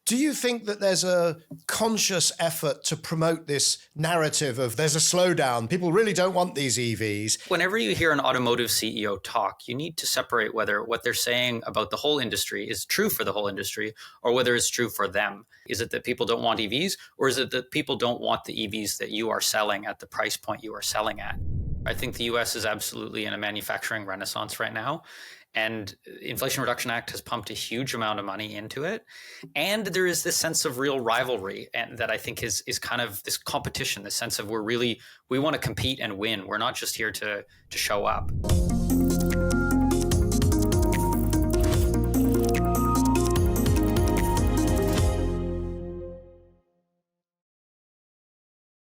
Do you think that there's a conscious effort to promote this narrative of there's a slowdown? People really don't want these EVs. Whenever you hear an automotive CEO talk, you need to separate whether what they're saying about the whole industry is true for the whole industry or whether it's true for them. Is it that people don't want EVs, or is it that people don't want the EVs that you are selling at the price point you are selling at? I think the US is absolutely in a manufacturing renaissance right now. And Inflation Reduction Act has pumped a huge amount of money into it. And there is this sense of real rivalry, and that I think is kind of this competition, this sense of we want to compete and win. We're not just here to show up.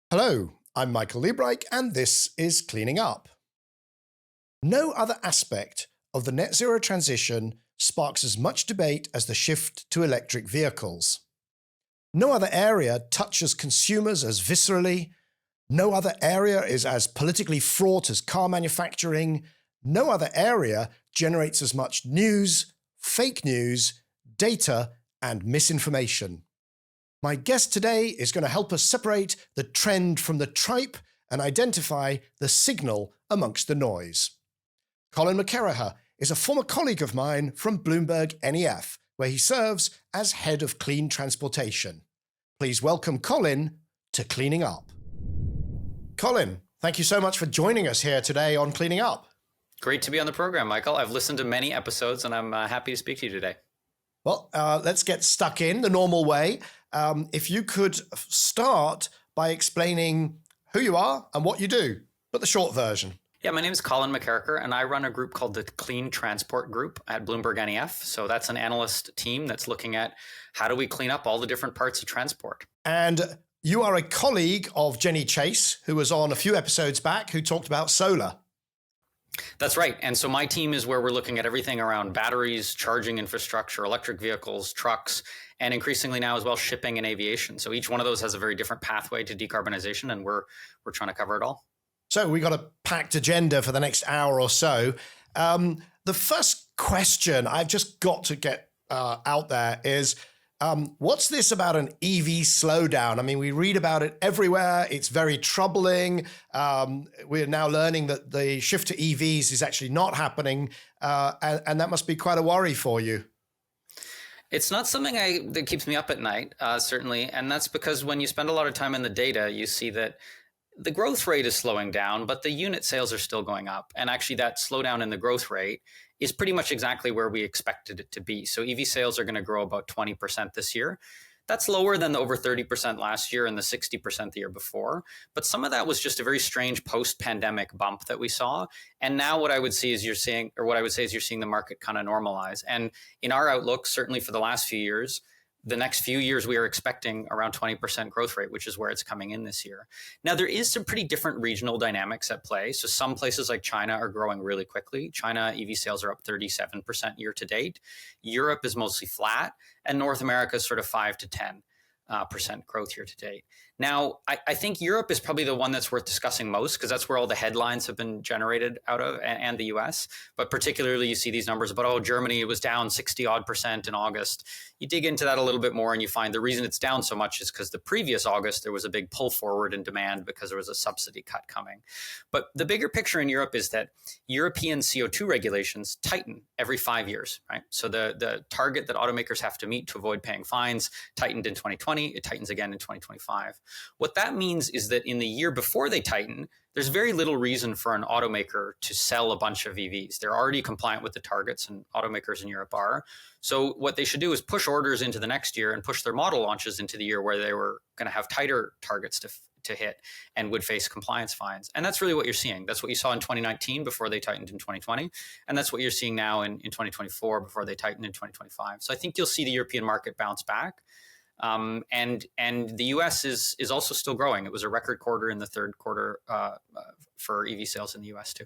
Hello, I'm Michael Liebreich, and this is Cleaning Up. No other aspect of the net zero transition sparks as much debate as the shift to electric vehicles. No other area touches consumers as viscerally. No other area is as politically fraught as car manufacturing. No other area generates as much news, fake news, data, and misinformation. My guest today is going to help us separate the trend from the tripe and identify the signal amongst the noise. Colin McKerracher is a former colleague of mine from BloombergNEF, where he serves as head of clean transportation. Please welcome Colin to Cleaning Up. Colin, thank you so much for joining us here today on Cleaning Up. Great to be on the program, Michael. I've listened to many episodes, and I'm happy to speak to you today. Well, let's get stuck in the normal way. If you could start by explaining who you are and what you do, but the short version. Yeah, my name is Colin McKerracher, and I run a group called the Clean Transport Group at BloombergNEF. So that's an analyst team that's looking at how do we clean up all the different parts of transport. And you are a colleague of Jenny Chase, who was on a few episodes back, who talked about solar. That's right. And so my team is where we're looking at everything around batteries, charging infrastructure, electric vehicles, trucks, and increasingly now as well shipping and aviation. So each one of those has a very different pathway to decarbonization, and we're trying to cover it all. So we got a packed agenda for the next hour or so. The first question I've just got to get out there is, what's this about an EV slowdown? I mean, we read about it everywhere. It's very troubling. We're now learning that the shift to EVs is actually not happening, and that must be quite a worry for you. It's not something that keeps me up at night, certainly. And that's because when you spend a lot of time in the data, you see that the growth rate is slowing down, but the unit sales are still going up. And actually that slowdown in the growth rate is pretty much exactly where we expected it to be. So EV sales are going to grow about 20% this year. That's lower than the over 30% last year and the 60% the year before. But some of that was just a very strange post-pandemic bump that we saw. And now what I would say is you're seeing the market kind of normalize. And in our outlook, certainly for the last few years, the next few years, we are expecting around 20% growth rate, which is where it's coming in this year. Now, there is some pretty different regional dynamics at play. So some places like China are growing really quickly. China EV sales are up 37% year to date. Europe is mostly flat, and North America is sort of 5 to 10% growth year to date. Now, I think Europe is probably the one that's worth discussing most because that's where all the headlines have been generated out of, and the US. But particularly, you see these numbers about, Germany, it was down 60 odd percent in August. You dig into that a little bit more and you find the reason it's down so much is because the previous August, there was a big pull forward in demand because there was a subsidy cut coming. But the bigger picture in Europe is that European CO2 regulations tighten every 5 years, right? So the target that automakers have to meet to avoid paying fines tightened in 2020, it tightens again in 2025. What that means is that in the year before they tighten, there's very little reason for an automaker to sell a bunch of EVs. They're already compliant with the targets, and automakers in Europe are. So what they should do is push orders into the next year and push their model launches into the year where they were going to have tighter targets to hit and would face compliance fines. And that's really what you're seeing. That's what you saw in 2019 before they tightened in 2020. And that's what you're seeing now in 2024 before they tightened in 2025. So I think you'll see the European market bounce back. And the US is also still growing. It was a record quarter in the third quarter for EV sales in the US too.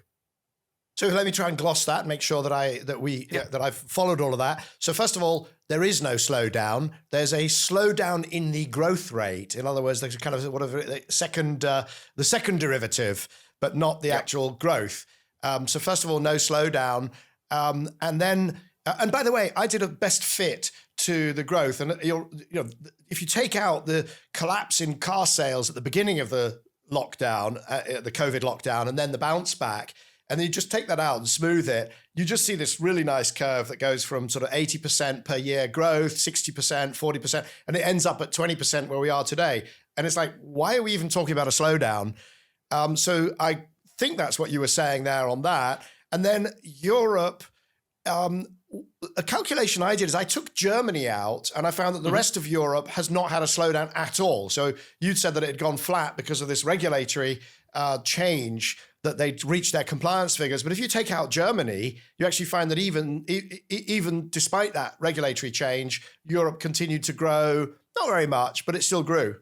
So let me try and gloss that and make sure that I've followed all of that. So first of all, there is no slowdown. There's a slowdown in the growth rate. In other words, there's kind of whatever the second derivative, but not the actual growth. So first of all, no slowdown, and then. And by the way, I did a best fit to the growth. And if you take out the collapse in car sales at the beginning of the lockdown, the COVID lockdown, and then the bounce back, and then you just take that out and smooth it, you just see this really nice curve that goes from sort of 80% per year growth, 60%, 40%, and it ends up at 20% where we are today. And it's like, why are we even talking about a slowdown? So I think that's what you were saying there on that. And then Europe, a calculation I did is I took Germany out and I found that the rest of Europe has not had a slowdown at all. So you'd said that it had gone flat because of this regulatory change, that they'd reached their compliance figures. But if you take out Germany, you actually find that even despite that regulatory change, Europe continued to grow, not very much, but it still grew.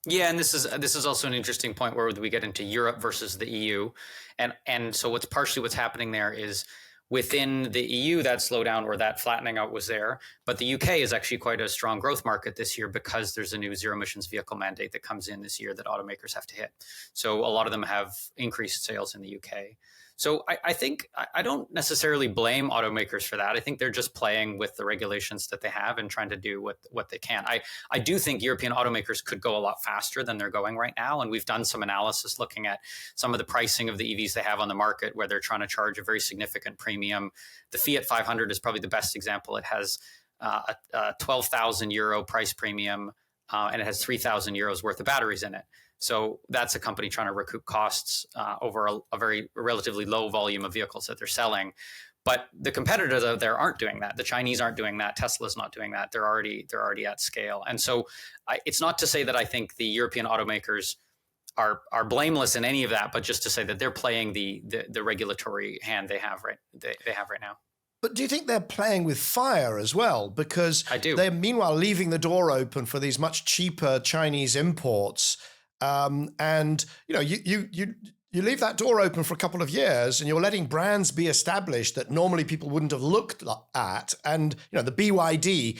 Yeah, and this is also an interesting point where we get into Europe versus the EU. And so what's happening there is within the EU, that slowdown or that flattening out was there. But the UK is actually quite a strong growth market this year because there's a new zero emissions vehicle mandate that comes in this year that automakers have to hit. So a lot of them have increased sales in the UK. So I think I don't necessarily blame automakers for that. I think they're just playing with the regulations that they have and trying to do what they can. I do think European automakers could go a lot faster than they're going right now. And we've done some analysis looking at some of the pricing of the EVs they have on the market where they're trying to charge a very significant premium. The Fiat 500 is probably the best example. It has a 12,000 euro price premium and it has 3,000 euros worth of batteries in it. So that's a company trying to recoup costs over a very relatively low volume of vehicles that they're selling. But the competitors out there aren't doing that. The Chinese aren't doing that. Tesla's not doing that. They're already at scale. And so it's not to say that I think the European automakers are blameless in any of that, but just to say that they're playing the regulatory hand they have right now. But do you think they're playing with fire as well? Because I do. They're meanwhile leaving the door open for these much cheaper Chinese imports. And you leave that door open for a couple of years and you're letting brands be established that normally people wouldn't have looked at. And, the BYD,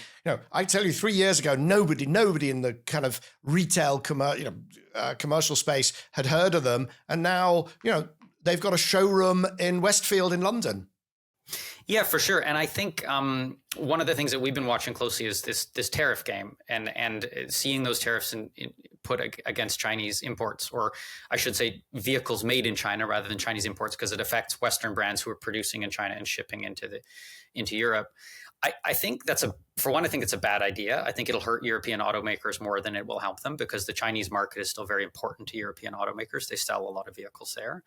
I tell you 3 years ago, nobody in the kind of retail commercial space had heard of them. And now, they've got a showroom in Westfield in London. Yeah, for sure. And I think one of the things that we've been watching closely is this tariff game and seeing those tariffs put against Chinese imports, or I should say vehicles made in China rather than Chinese imports, because it affects Western brands who are producing in China and shipping into Europe. I think for one, I think it's a bad idea. I think it'll hurt European automakers more than it will help them because the Chinese market is still very important to European automakers. They sell a lot of vehicles there.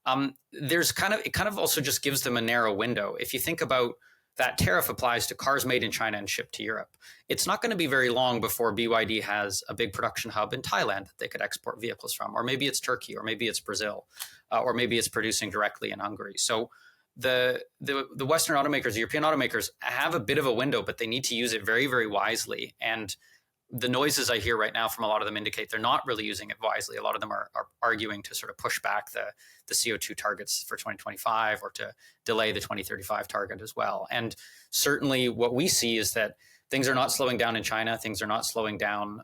It kind of also just gives them a narrow window. If you think about that tariff applies to cars made in China and shipped to Europe. It's not going to be very long before BYD has a big production hub in Thailand that they could export vehicles from, or maybe it's Turkey, or maybe it's Brazil, or maybe it's producing directly in Hungary. So the Western automakers, the European automakers have a bit of a window, but they need to use it very, very wisely. And the noises I hear right now from a lot of them indicate they're not really using it wisely. A lot of them are arguing to sort of push back the CO2 targets for 2025 or to delay the 2035 target as well. And certainly what we see is that things are not slowing down in China. Things are not slowing down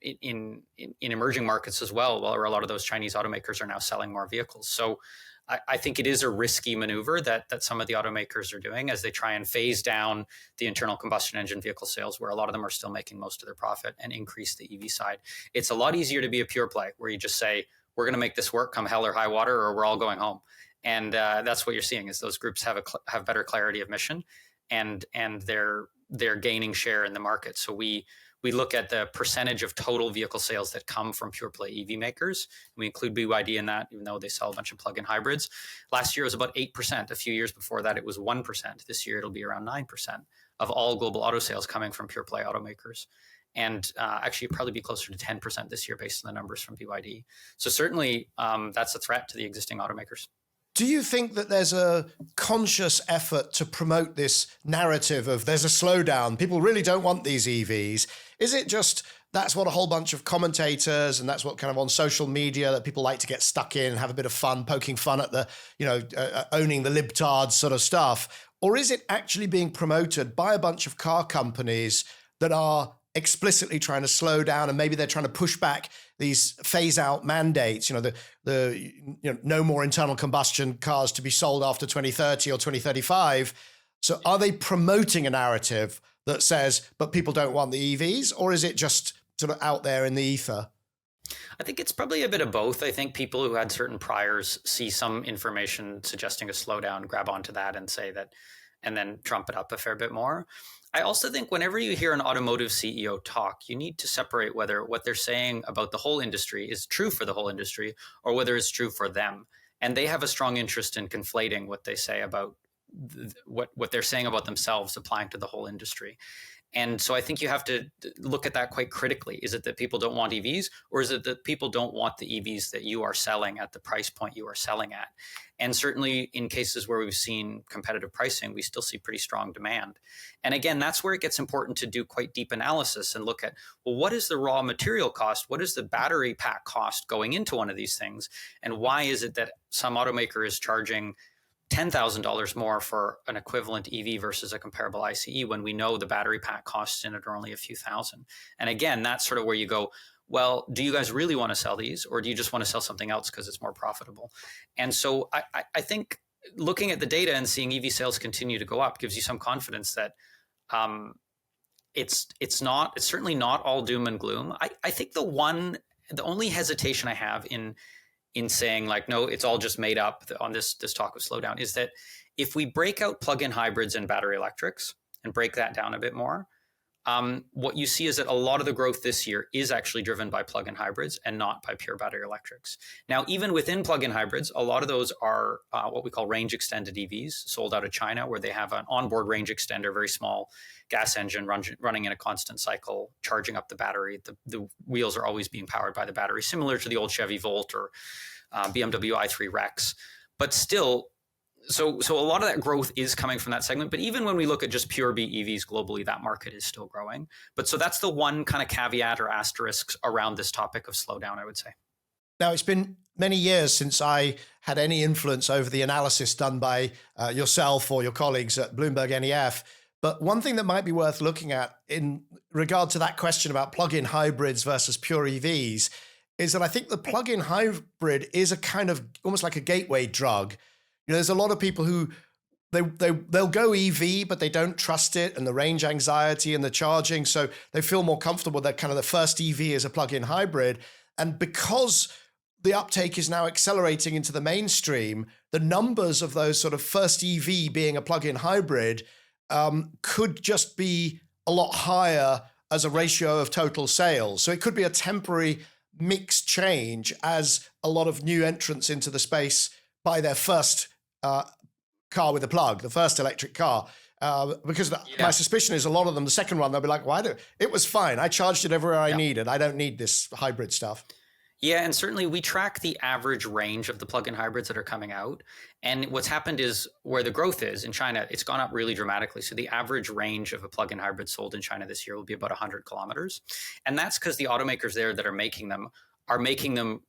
in emerging markets as well, where a lot of those Chinese automakers are now selling more vehicles. So I think it is a risky maneuver that some of the automakers are doing as they try and phase down the internal combustion engine vehicle sales, where a lot of them are still making most of their profit, and increase the EV side. It's a lot easier to be a pure play where you just say, we're going to make this work come hell or high water, or we're all going home. And that's what you're seeing is those groups have better clarity of mission, and they're gaining share in the market. So we look at the percentage of total vehicle sales that come from pure play EV makers. We include BYD in that, even though they sell a bunch of plug-in hybrids. Last year it was about 8%. A few years before that, it was 1%. This year it'll be around 9% of all global auto sales coming from pure play automakers. And actually probably be closer to 10% this year based on the numbers from BYD. So certainly that's a threat to the existing automakers. Do you think that there's a conscious effort to promote this narrative of there's a slowdown, people really don't want these EVs? Is it just that's what a whole bunch of commentators and that's what kind of on social media that people like to get stuck in and have a bit of fun, poking fun at the, owning the libtards sort of stuff? Or is it actually being promoted by a bunch of car companies that are explicitly trying to slow down, and maybe they're trying to push back these phase out mandates, no more internal combustion cars to be sold after 2030 or 2035. So are they promoting a narrative that says, but people don't want the EVs? Or is it just sort of out there in the ether? I think it's probably a bit of both. I think people who had certain priors see some information suggesting a slowdown, grab onto that and say that, and then trump it up a fair bit more. I also think whenever you hear an automotive CEO talk, you need to separate whether what they're saying about the whole industry is true for the whole industry or whether it's true for them. And they have a strong interest in conflating what they say about what they're saying about themselves applying to the whole industry. And so I think you have to look at that quite critically. Is it that people don't want EVs, or is it that people don't want the EVs that you are selling at the price point you are selling at? And certainly in cases where we've seen competitive pricing, we still see pretty strong demand. And again, that's where it gets important to do quite deep analysis and look at, well, what is the raw material cost? What is the battery pack cost going into one of these things? And why is it that some automaker is charging $10,000 more for an equivalent EV versus a comparable ICE when we know the battery pack costs in it are only a few thousand? And again, that's sort of where you go, well, do you guys really want to sell these, or do you just want to sell something else because it's more profitable? And so I think looking at the data and seeing EV sales continue to go up gives you some confidence that it's certainly not all doom and gloom. I think the only hesitation I have in saying like, no, it's all just made up on this talk of slowdown is that if we break out plug-in hybrids and battery electrics and break that down a bit more, what you see is that a lot of the growth this year is actually driven by plug-in hybrids and not by pure battery electrics. Now, even within plug-in hybrids, a lot of those are what we call range extended EVs sold out of China, where they have an onboard range extender, very small gas engine running in a constant cycle, charging up the battery. The wheels are always being powered by the battery, similar to the old Chevy Volt or BMW i3 Rex. But still, so a lot of that growth is coming from that segment. But even when we look at just pure BEVs globally, that market is still growing. But so that's the one kind of caveat or asterisk around this topic of slowdown, I would say. Now, it's been many years since I had any influence over the analysis done by yourself or your colleagues at BloombergNEF. But one thing that might be worth looking at in regard to that question about plug-in hybrids versus pure EVs is that I think the plug-in hybrid is a kind of almost like a gateway drug. You know, there's a lot of people who they'll go EV, but they don't trust it and the range anxiety and the charging. So they feel more comfortable that kind of the first EV is a plug-in hybrid. And because the uptake is now accelerating into the mainstream, the numbers of those sort of first EV being a plug-in hybrid could just be a lot higher as a ratio of total sales. So it could be a temporary mix change as a lot of new entrants into the space buy their first car with a plug, the first electric car. Because my suspicion is a lot of them, the second one, they'll be like, it was fine. I charged it everywhere I needed. I don't need this hybrid stuff. Yeah, and certainly we track the average range of the plug-in hybrids that are coming out. And what's happened is where the growth is in China, it's gone up really dramatically. So the average range of a plug-in hybrid sold in China this year will be about 100 kilometers. And that's because the automakers there that are making them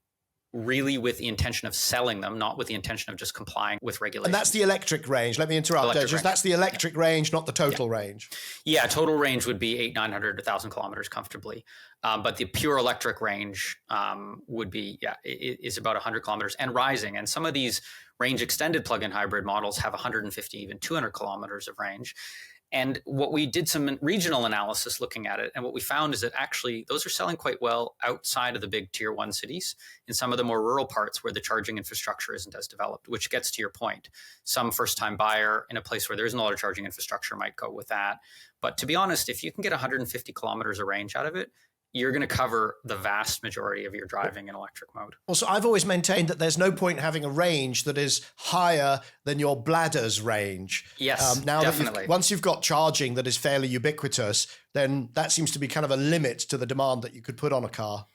really with the intention of selling them, not with the intention of just complying with regulations. And that's the electric range. Let me interrupt. That's the electric range, not the total range. Yeah, total range would be 800, 900, 1,000 kilometers comfortably. But the pure electric range would be, is about 100 kilometers and rising. And some of these range extended plug-in hybrid models have 150, even 200 kilometers of range. And what we did some regional analysis looking at it, and what we found is that actually those are selling quite well outside of the big tier 1 cities in some of the more rural parts where the charging infrastructure isn't as developed, which gets to your point. Some first-time buyer in a place where there isn't a lot of charging infrastructure might go with that. But to be honest, if you can get 150 kilometers of range out of it, you're going to cover the vast majority of your driving in electric mode. Also, I've always maintained that there's no point in having a range that is higher than your bladder's range. Yes, now definitely. Once you've got charging that is fairly ubiquitous, then that seems to be kind of a limit to the demand that you could put on a car.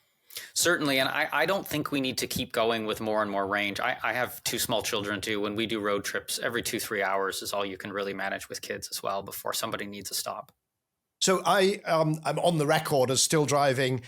Certainly, and I don't think we need to keep going with more and more range. I have 2 small children too. When we do road trips, every 2-3 hours is all you can really manage with kids as well before somebody needs a stop. So I'm on the record as still driving.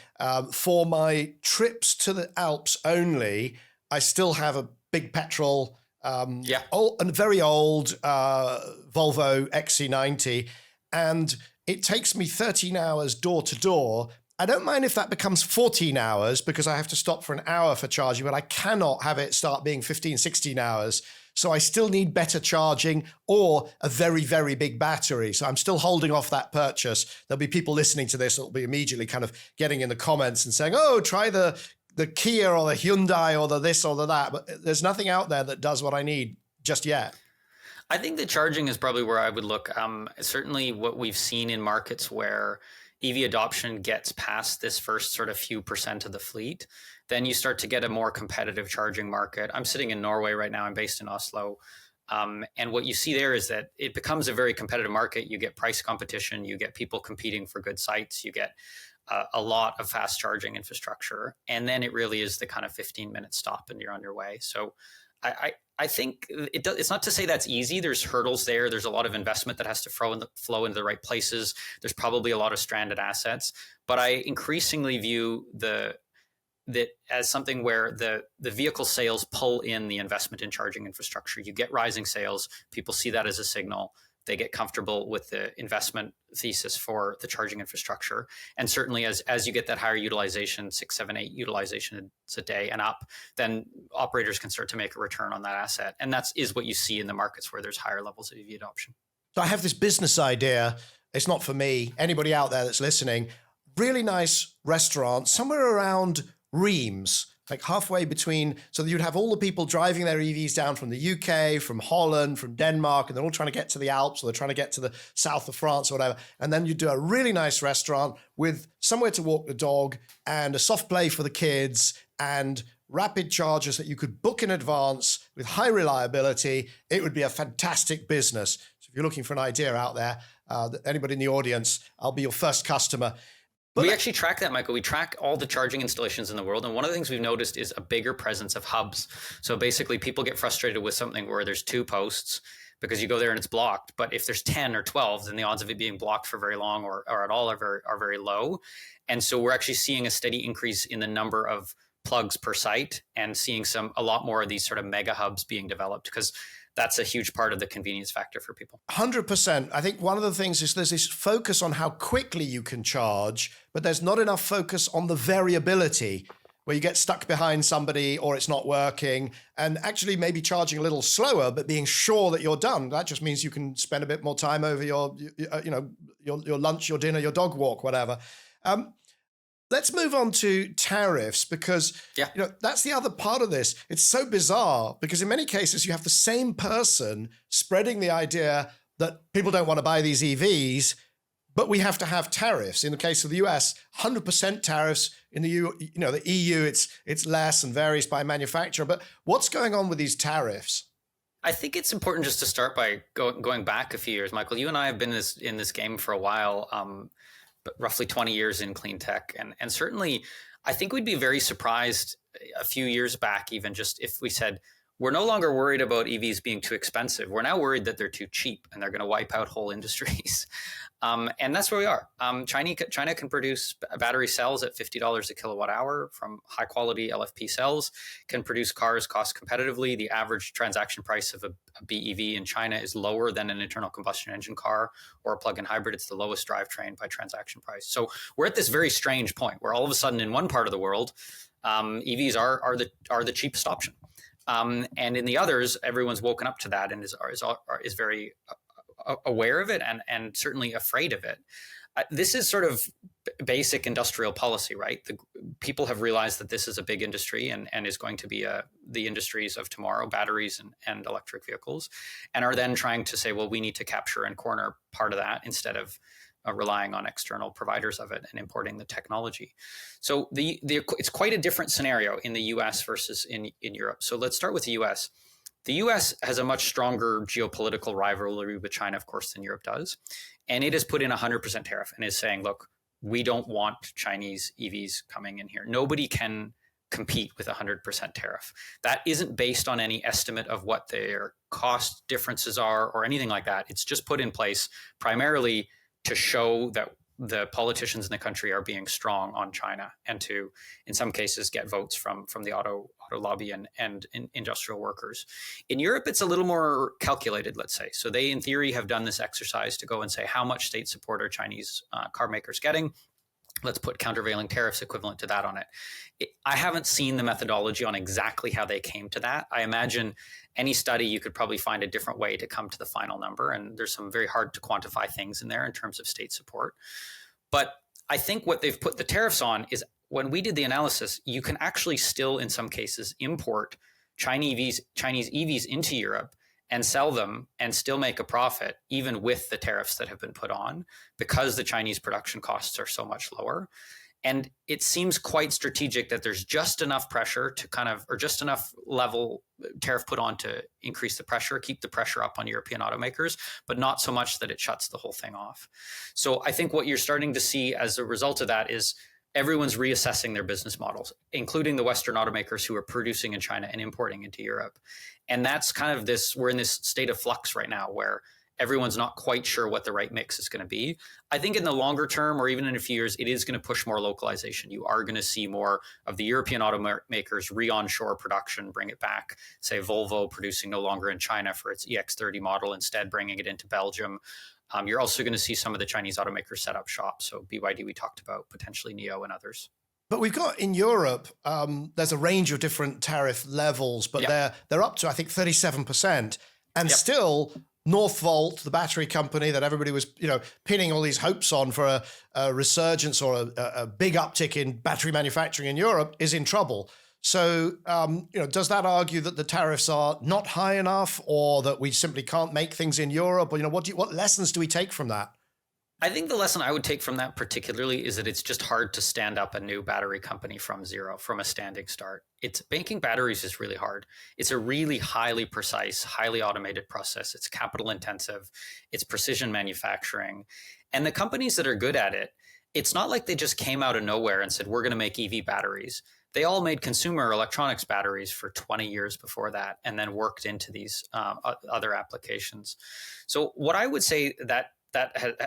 For my trips to the Alps only, I still have a big petrol, old, and very old Volvo XC90, and it takes me 13 hours door to door. I don't mind if that becomes 14 hours because I have to stop for an hour for charging, but I cannot have it start being 15, 16 hours. So I still need better charging or a very, very big battery. So I'm still holding off that purchase. There'll be people listening to this that will be immediately kind of getting in the comments and saying, oh, try the Kia or the Hyundai or the this or the that. But there's nothing out there that does what I need just yet. I think the charging is probably where I would look. Certainly what we've seen in markets where EV adoption gets past this first sort of few percent of the fleet, then you start to get a more competitive charging market. I'm sitting in Norway right now. I'm based in Oslo. And what you see there is that it becomes a very competitive market. You get price competition. You get people competing for good sites. You get a lot of fast charging infrastructure. And then it really is the kind of 15-minute stop and you're on your way. So I think it's not to say that's easy. There's hurdles there. There's a lot of investment that has to flow into the right places. There's probably a lot of stranded assets. But I increasingly view that as something where the vehicle sales pull in the investment in charging infrastructure. You get rising sales. People see that as a signal. They get comfortable with the investment thesis for the charging infrastructure. And certainly as you get that higher utilization, 6, 7, 8 utilizations a day and up, then operators can start to make a return on that asset. And that is what you see in the markets where there's higher levels of EV adoption. So I have this business idea. It's not for me. Anybody out there that's listening, really nice restaurant somewhere around Reims, like halfway between, so that you'd have all the people driving their EVs down from the UK, from Holland, from Denmark, and they're all trying to get to the Alps or they're trying to get to the south of France or whatever. And then you do a really nice restaurant with somewhere to walk the dog and a soft play for the kids and rapid chargers that you could book in advance with high reliability. It would be a fantastic business. So if you're looking for an idea out there, anybody in the audience, I'll be your first customer. But we actually track that, Michael. We track all the charging installations in the world. And one of the things we've noticed is a bigger presence of hubs. So basically people get frustrated with something where there's 2 posts because you go there and it's blocked. But if there's 10 or 12, then the odds of it being blocked for very long or at all are very low. And so we're actually seeing a steady increase in the number of plugs per site and seeing a lot more of these sort of mega hubs being developed because that's a huge part of the convenience factor for people. 100%. I think one of the things is there's this focus on how quickly you can charge, but there's not enough focus on the variability where you get stuck behind somebody or it's not working and actually maybe charging a little slower, but being sure that you're done. That just means you can spend a bit more time over your lunch, your dinner, your dog walk, whatever. Let's move on to tariffs because that's the other part of this. It's so bizarre because in many cases you have the same person spreading the idea that people don't want to buy these EVs, but we have to have tariffs. In the case of the US, 100% tariffs. In the EU, it's less and varies by manufacturer. But what's going on with these tariffs? I think it's important just to start by going back a few years, Michael. You and I have been in this game for a while. But roughly 20 years in clean tech. And certainly, I think we'd be very surprised a few years back, even just if we said, we're no longer worried about EVs being too expensive. We're now worried that they're too cheap and they're going to wipe out whole industries. And that's where we are. China can produce battery cells at $50 a kilowatt hour from high quality LFP cells, can produce cars cost competitively. The average transaction price of a BEV in China is lower than an internal combustion engine car or a plug-in hybrid. It's the lowest drivetrain by transaction price. So we're at this very strange point where all of a sudden in one part of the world, EVs are the cheapest option. And in the others, everyone's woken up to that and is very aware of it and certainly afraid of it. This is sort of basic industrial policy, right? People have realized that this is a big industry and is going to be the industries of tomorrow, batteries and electric vehicles, and are then trying to say, well, we need to capture and corner part of that instead of relying on external providers of it and importing the technology. So it's quite a different scenario in the US versus in Europe. So let's start with the US. The US has a much stronger geopolitical rivalry with China, of course, than Europe does. And it has put in 100% tariff and is saying, look, we don't want Chinese EVs coming in here. Nobody can compete with 100% tariff. That isn't based on any estimate of what their cost differences are or anything like that. It's just put in place primarily to show that the politicians in the country are being strong on China and to, in some cases, get votes from the auto lobby and industrial workers. In Europe, it's a little more calculated, let's say. So they, in theory, have done this exercise to go and say, how much state support are Chinese car makers getting? let's put countervailing tariffs equivalent to that on it. I haven't seen the methodology on exactly how they came to that. I imagine any study, you could probably find a different way to come to the final number. And there's some very hard to quantify things in there in terms of state support. But I think what they've put the tariffs on is, when we did the analysis, you can actually still, in some cases, import Chinese EVs into Europe and sell them and still make a profit, even with the tariffs that have been put on, because the Chinese production costs are so much lower. And it seems quite strategic that there's just enough pressure to or just enough level tariff put on to increase the pressure, keep the pressure up on European automakers, but not so much that it shuts the whole thing off. So I think what you're starting to see as a result of that is everyone's reassessing their business models, including the Western automakers who are producing in China and importing into Europe. And that's kind of we're in this state of flux right now where everyone's not quite sure what the right mix is going to be. I think in the longer term, or even in a few years, it is going to push more localization. You are going to see more of the European automakers re-onshore production, bring it back, say Volvo producing no longer in China for its EX30 model, instead bringing it into Belgium. You're also going to see some of the Chinese automakers set up shop. So BYD, we talked about, potentially NIO and others. But we've got in Europe, there's a range of different tariff levels, but they're up to, I think, 37%. And still, Northvolt, the battery company that everybody was, pinning all these hopes on for a resurgence or a big uptick in battery manufacturing in Europe, is in trouble. So, does that argue that the tariffs are not high enough, or that we simply can't make things in Europe? Or, what lessons do we take from that? I think the lesson I would take from that particularly is that it's just hard to stand up a new battery company from zero, from a standing start. Making batteries is really hard. It's a really highly precise, highly automated process. It's capital intensive. It's precision manufacturing. And the companies that are good at it, it's not like they just came out of nowhere and said, we're going to make EV batteries. They all made consumer electronics batteries for 20 years before that, and then worked into these other applications. So what I would say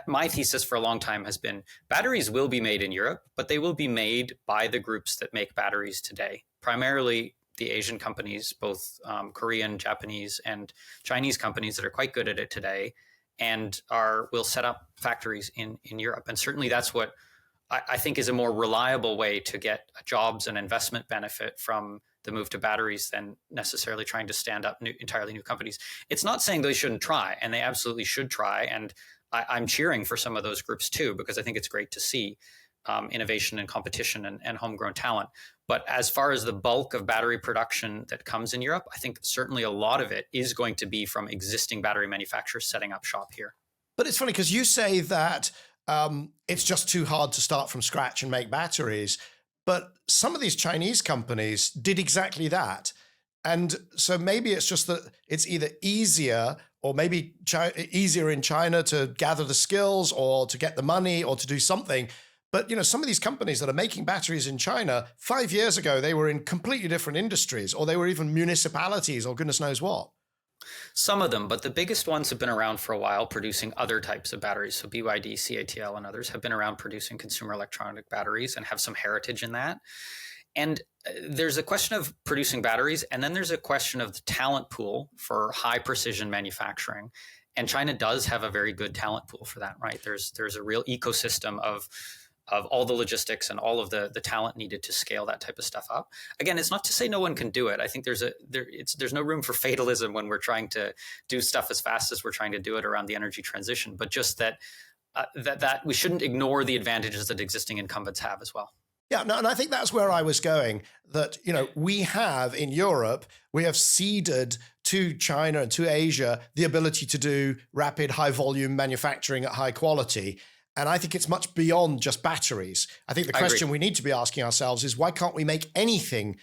my thesis for a long time has been, batteries will be made in Europe, but they will be made by the groups that make batteries today, primarily the Asian companies, both Korean, Japanese, and Chinese companies that are quite good at it today, and will set up factories in Europe. And certainly that's what I think is a more reliable way to get jobs and investment benefit from the move to batteries than necessarily trying to stand up entirely new companies. It's not saying they shouldn't try, and they absolutely should try. And I'm cheering for some of those groups too, because I think it's great to see innovation and competition and homegrown talent. But as far as the bulk of battery production that comes in Europe, I think certainly a lot of it is going to be from existing battery manufacturers setting up shop here. But it's funny because you say that it's just too hard to start from scratch and make batteries. But some of these Chinese companies did exactly that. And so maybe it's just that it's either easier, or maybe easier in China to gather the skills or to get the money or to do something. But, some of these companies that are making batteries in China, 5 years ago, they were in completely different industries, or they were even municipalities or goodness knows what. Some of them, but the biggest ones have been around for a while, producing other types of batteries. So BYD, CATL, and others have been around producing consumer electronic batteries and have some heritage in that. And there's a question of producing batteries, and then there's a question of the talent pool for high precision manufacturing. And China does have a very good talent pool for that, right? There's a real ecosystem of all the logistics and all of the talent needed to scale that type of stuff up. Again, it's not to say no one can do it. I think there's no room for fatalism when we're trying to do stuff as fast as we're trying to do it around the energy transition, but just that we shouldn't ignore the advantages that existing incumbents have as well. Yeah, no, and I think that's where I was going, that, we have in Europe, we have ceded to China and to Asia the ability to do rapid high volume manufacturing at high quality. And I think it's much beyond just batteries. I think the question we need to be asking ourselves is, why can't we make anything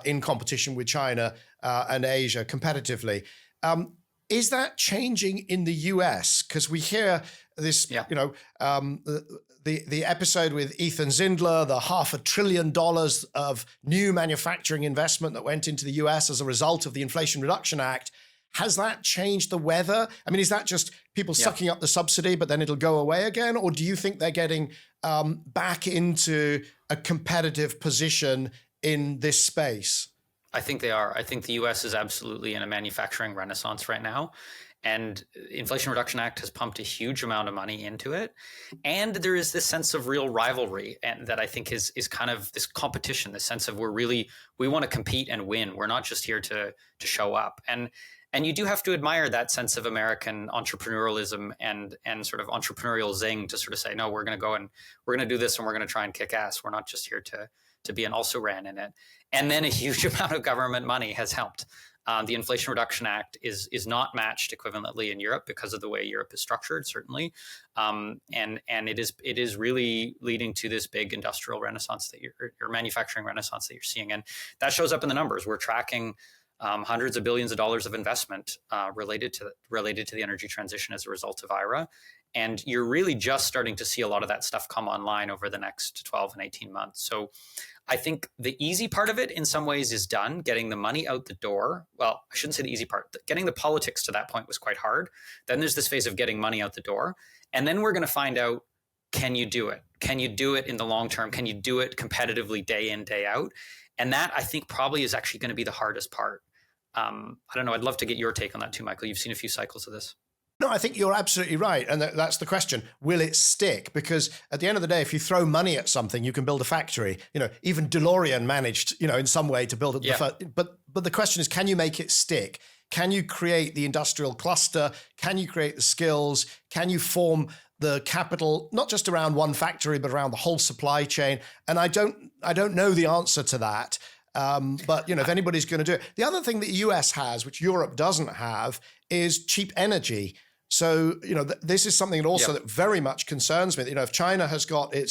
in competition with China and Asia competitively? Is that changing in the US? Because we hear this, the episode with Ethan Zindler, the $500 billion of new manufacturing investment that went into the US as a result of the Inflation Reduction Act. Has that changed the weather? I mean, is that just people sucking up the subsidy, but then it'll go away again? Or do you think they're getting back into a competitive position in this space? I think they are. I think the US is absolutely in a manufacturing renaissance right now. And Inflation Reduction Act has pumped a huge amount of money into it. And there is this sense of real rivalry, and that I think is kind of this competition, this sense of we want to compete and win. We're not just here to show up. And you do have to admire that sense of American entrepreneurialism and sort of entrepreneurial zing to sort of say, no, we're going to go and we're going to do this and we're going to try and kick ass. We're not just here to be an also-ran in it. And then a huge amount of government money has helped. The Inflation Reduction Act is not matched equivalently in Europe because of the way Europe is structured, certainly, and it is really leading to this big industrial renaissance that your manufacturing renaissance that you're seeing, and that shows up in the numbers. We're tracking hundreds of billions of dollars of investment related to the energy transition as a result of IRA, and you're really just starting to see a lot of that stuff come online over the next 12 and 18 months. So I think the easy part of it in some ways is done, getting the money out the door. Well, I shouldn't say the easy part. Getting the politics to that point was quite hard. Then there's this phase of getting money out the door. And then we're going to find out, can you do it? Can you do it in the long term? Can you do it competitively day in, day out? And that, I think, probably is actually going to be the hardest part. I don't know. I'd love to get your take on that too, Michael. You've seen a few cycles of this. No, I think you're absolutely right. And that's the question. Will it stick? Because at the end of the day, if you throw money at something, you can build a factory. Even DeLorean managed, in some way to build it. Yeah. But the question is, can you make it stick? Can you create the industrial cluster? Can you create the skills? Can you form the capital, not just around one factory, but around the whole supply chain? And I don't know the answer to that. But if anybody's going to do it, the other thing that the US has, which Europe doesn't have, is cheap energy. So, this is something that also that very much concerns me. If China has got it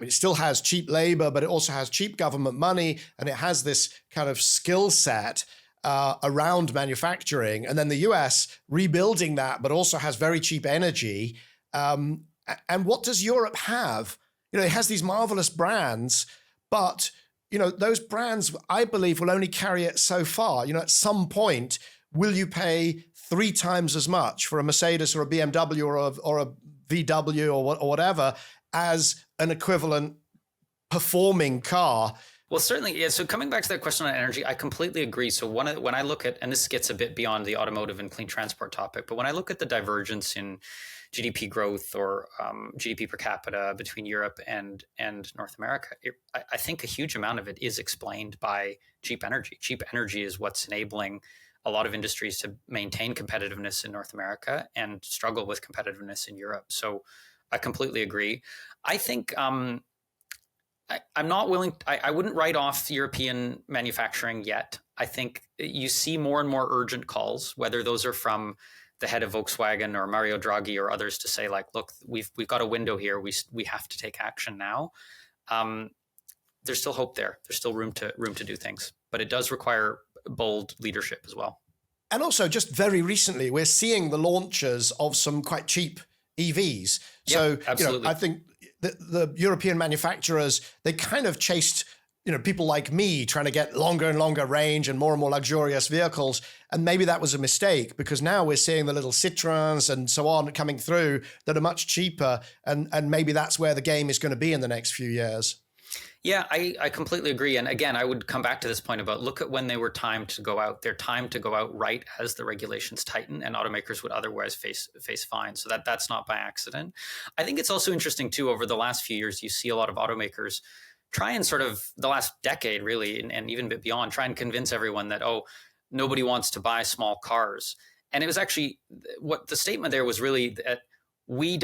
still has cheap labor, but it also has cheap government money, and it has this kind of skill set around manufacturing. And then the US rebuilding that, but also has very cheap energy. And what does Europe have? It has these marvelous brands, but those brands, I believe, will only carry it so far. At some point, will you pay 3 times as much for a Mercedes or a BMW or a VW or whatever as an equivalent performing car? Well, certainly, yeah. So coming back to that question on energy, I completely agree. So when I look at, and this gets a bit beyond the automotive and clean transport topic, but when I look at the divergence in GDP growth or GDP per capita between Europe and North America, I think a huge amount of it is explained by cheap energy. Cheap energy is what's enabling a lot of industries to maintain competitiveness in North America and struggle with competitiveness in Europe. So I completely agree. I think I'm not willing, I wouldn't write off European manufacturing yet. I think you see more and more urgent calls, whether those are from the head of Volkswagen or Mario Draghi or others, to say, like, look, we've got a window here. We have to take action now. There's still hope there. There's still room to do things, but it does require bold leadership as well. And also, just very recently, we're seeing the launches of some quite cheap EVs. So, absolutely. I think the European manufacturers, they kind of chased, people like me trying to get longer and longer range and more luxurious vehicles. And maybe that was a mistake, because now we're seeing the little Citroens and so on coming through that are much cheaper. And maybe that's where the game is going to be in the next few years. Yeah, I completely agree. And again, I would come back to this point about, look at when they were timed to go out. They're timed to go out right as the regulations tighten and automakers would otherwise face fines. So that's not by accident. I think it's also interesting too, over the last few years, you see a lot of automakers try and sort of, the last decade really, and even a bit beyond, try and convince everyone that, nobody wants to buy small cars. And it was actually, what the statement there was really that we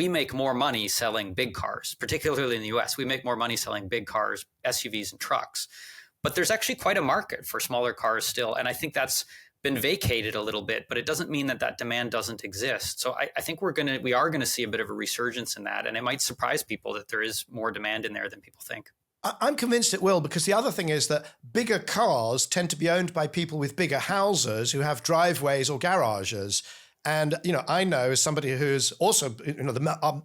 make more money selling big cars, particularly in the US. We make more money selling big cars, SUVs and trucks. But there's actually quite a market for smaller cars still. And I think that's been vacated a little bit, but it doesn't mean that demand doesn't exist. So I think we are going to see a bit of a resurgence in that. And it might surprise people that there is more demand in there than people think. I'm convinced it will, because the other thing is that bigger cars tend to be owned by people with bigger houses who have driveways or garages. And, I know as somebody who's also,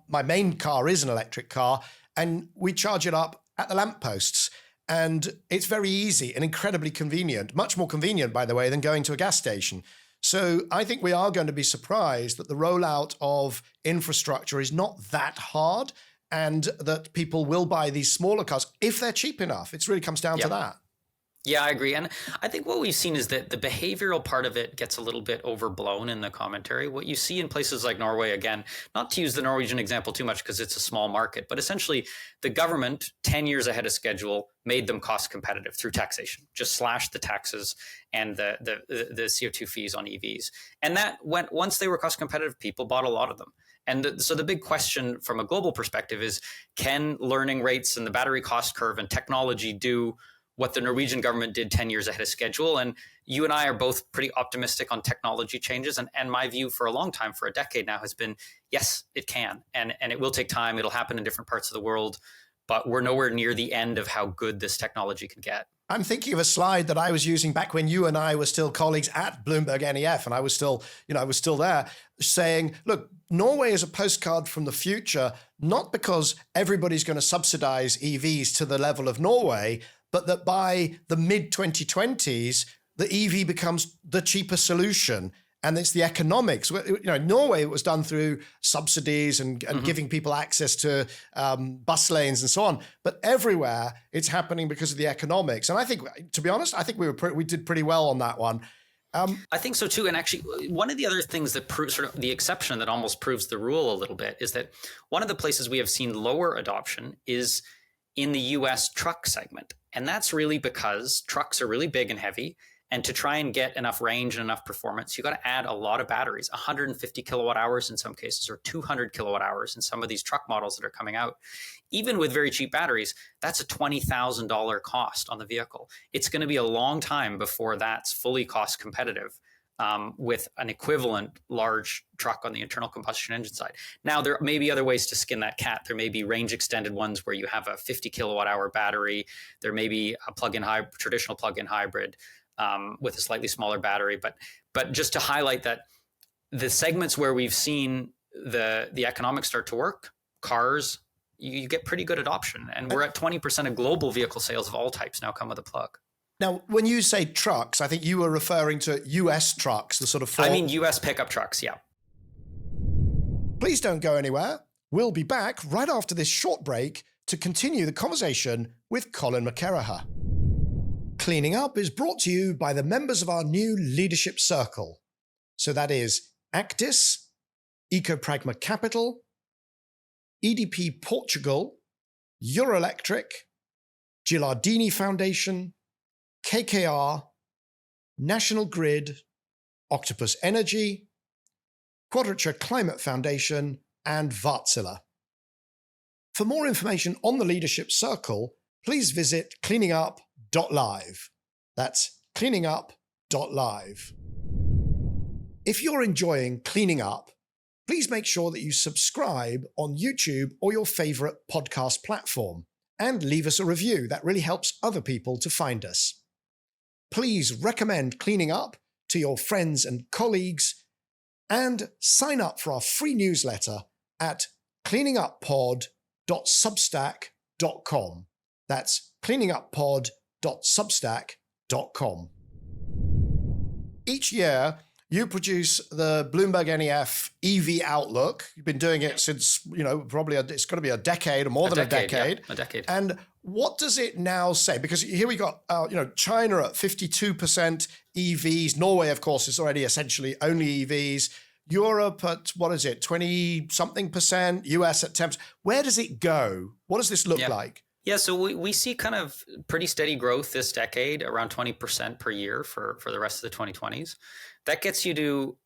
my main car is an electric car, and we charge it up at the lampposts. And it's very easy and incredibly convenient, much more convenient, by the way, than going to a gas station. So I think we are going to be surprised that the rollout of infrastructure is not that hard, and that people will buy these smaller cars if they're cheap enough. It really comes down to that. Yeah, I agree. And I think what we've seen is that the behavioral part of it gets a little bit overblown in the commentary. What you see in places like Norway, again, not to use the Norwegian example too much because it's a small market, but essentially the government 10 years ahead of schedule made them cost competitive through taxation, just slashed the taxes and the CO2 fees on EVs. And that went, once they were cost competitive, people bought a lot of them. And so the big question from a global perspective is, can learning rates and the battery cost curve and technology do what the Norwegian government did 10 years ahead of schedule? And you and I are both pretty optimistic on technology changes. And my view for a long time, for a decade now, has been, yes, it can. And it will take time. It'll happen in different parts of the world. But we're nowhere near the end of how good this technology could get. I'm thinking of a slide that I was using back when you and I were still colleagues at BloombergNEF, and I was still there, saying, look, Norway is a postcard from the future, not because everybody's going to subsidize EVs to the level of Norway, but that by the mid-2020s, the EV becomes the cheaper solution. And it's the economics. Norway was done through subsidies and giving people access to bus lanes and so on. But everywhere, it's happening because of the economics. And I think, to be honest, I think we did pretty well on that one. I think so too. And actually, one of the other things that proves sort of the exception that almost proves the rule a little bit is that one of the places we have seen lower adoption is in the US truck segment. And that's really because trucks are really big and heavy. And to try and get enough range and enough performance, you got to add a lot of batteries, 150 kilowatt hours in some cases, or 200 kilowatt hours in some of these truck models that are coming out. Even with very cheap batteries, that's a $20,000 cost on the vehicle. It's going to be a long time before that's fully cost competitive with an equivalent large truck on the internal combustion engine side. Now, there may be other ways to skin that cat. There may be range extended ones where you have a 50 kilowatt hour battery. There may be a traditional plug-in hybrid with a slightly smaller battery. But just to highlight that the segments where we've seen the economics start to work, cars, you get pretty good adoption. And we're at 20% of global vehicle sales of all types now come with a plug. Now, when you say trucks, I think you were referring to US trucks, the sort of... I mean US pickup trucks, yeah. Please don't go anywhere. We'll be back right after this short break to continue the conversation with Colin McKerracher. Cleaning Up is brought to you by the members of our new leadership circle. So that is Actis, Ecopragma Capital, EDP Portugal, Euroelectric, Gilardini Foundation, KKR, National Grid, Octopus Energy, Quadrature Climate Foundation, and Wärtsilä. For more information on the leadership circle, please visit cleaningup.live. That's cleaningup.live. If you're enjoying Cleaning Up, please make sure that you subscribe on YouTube or your favorite podcast platform and leave us a review. That really helps other people to find us. Please recommend Cleaning Up to your friends and colleagues and sign up for our free newsletter at cleaninguppod.substack.com. That's cleaninguppod.substack.com. Each year, you produce the BloombergNEF EV Outlook. You've been doing it since, probably it's going to be a decade or more than a decade. Yeah, a decade. And what does it now say? Because here we got, China at 52% EVs. Norway, of course, is already essentially only EVs. Europe at, 20-something percent. US at 10%. Where does it go? What does this look like? Yeah, so we see kind of pretty steady growth this decade, around 20% per year for the rest of the 2020s. That gets you to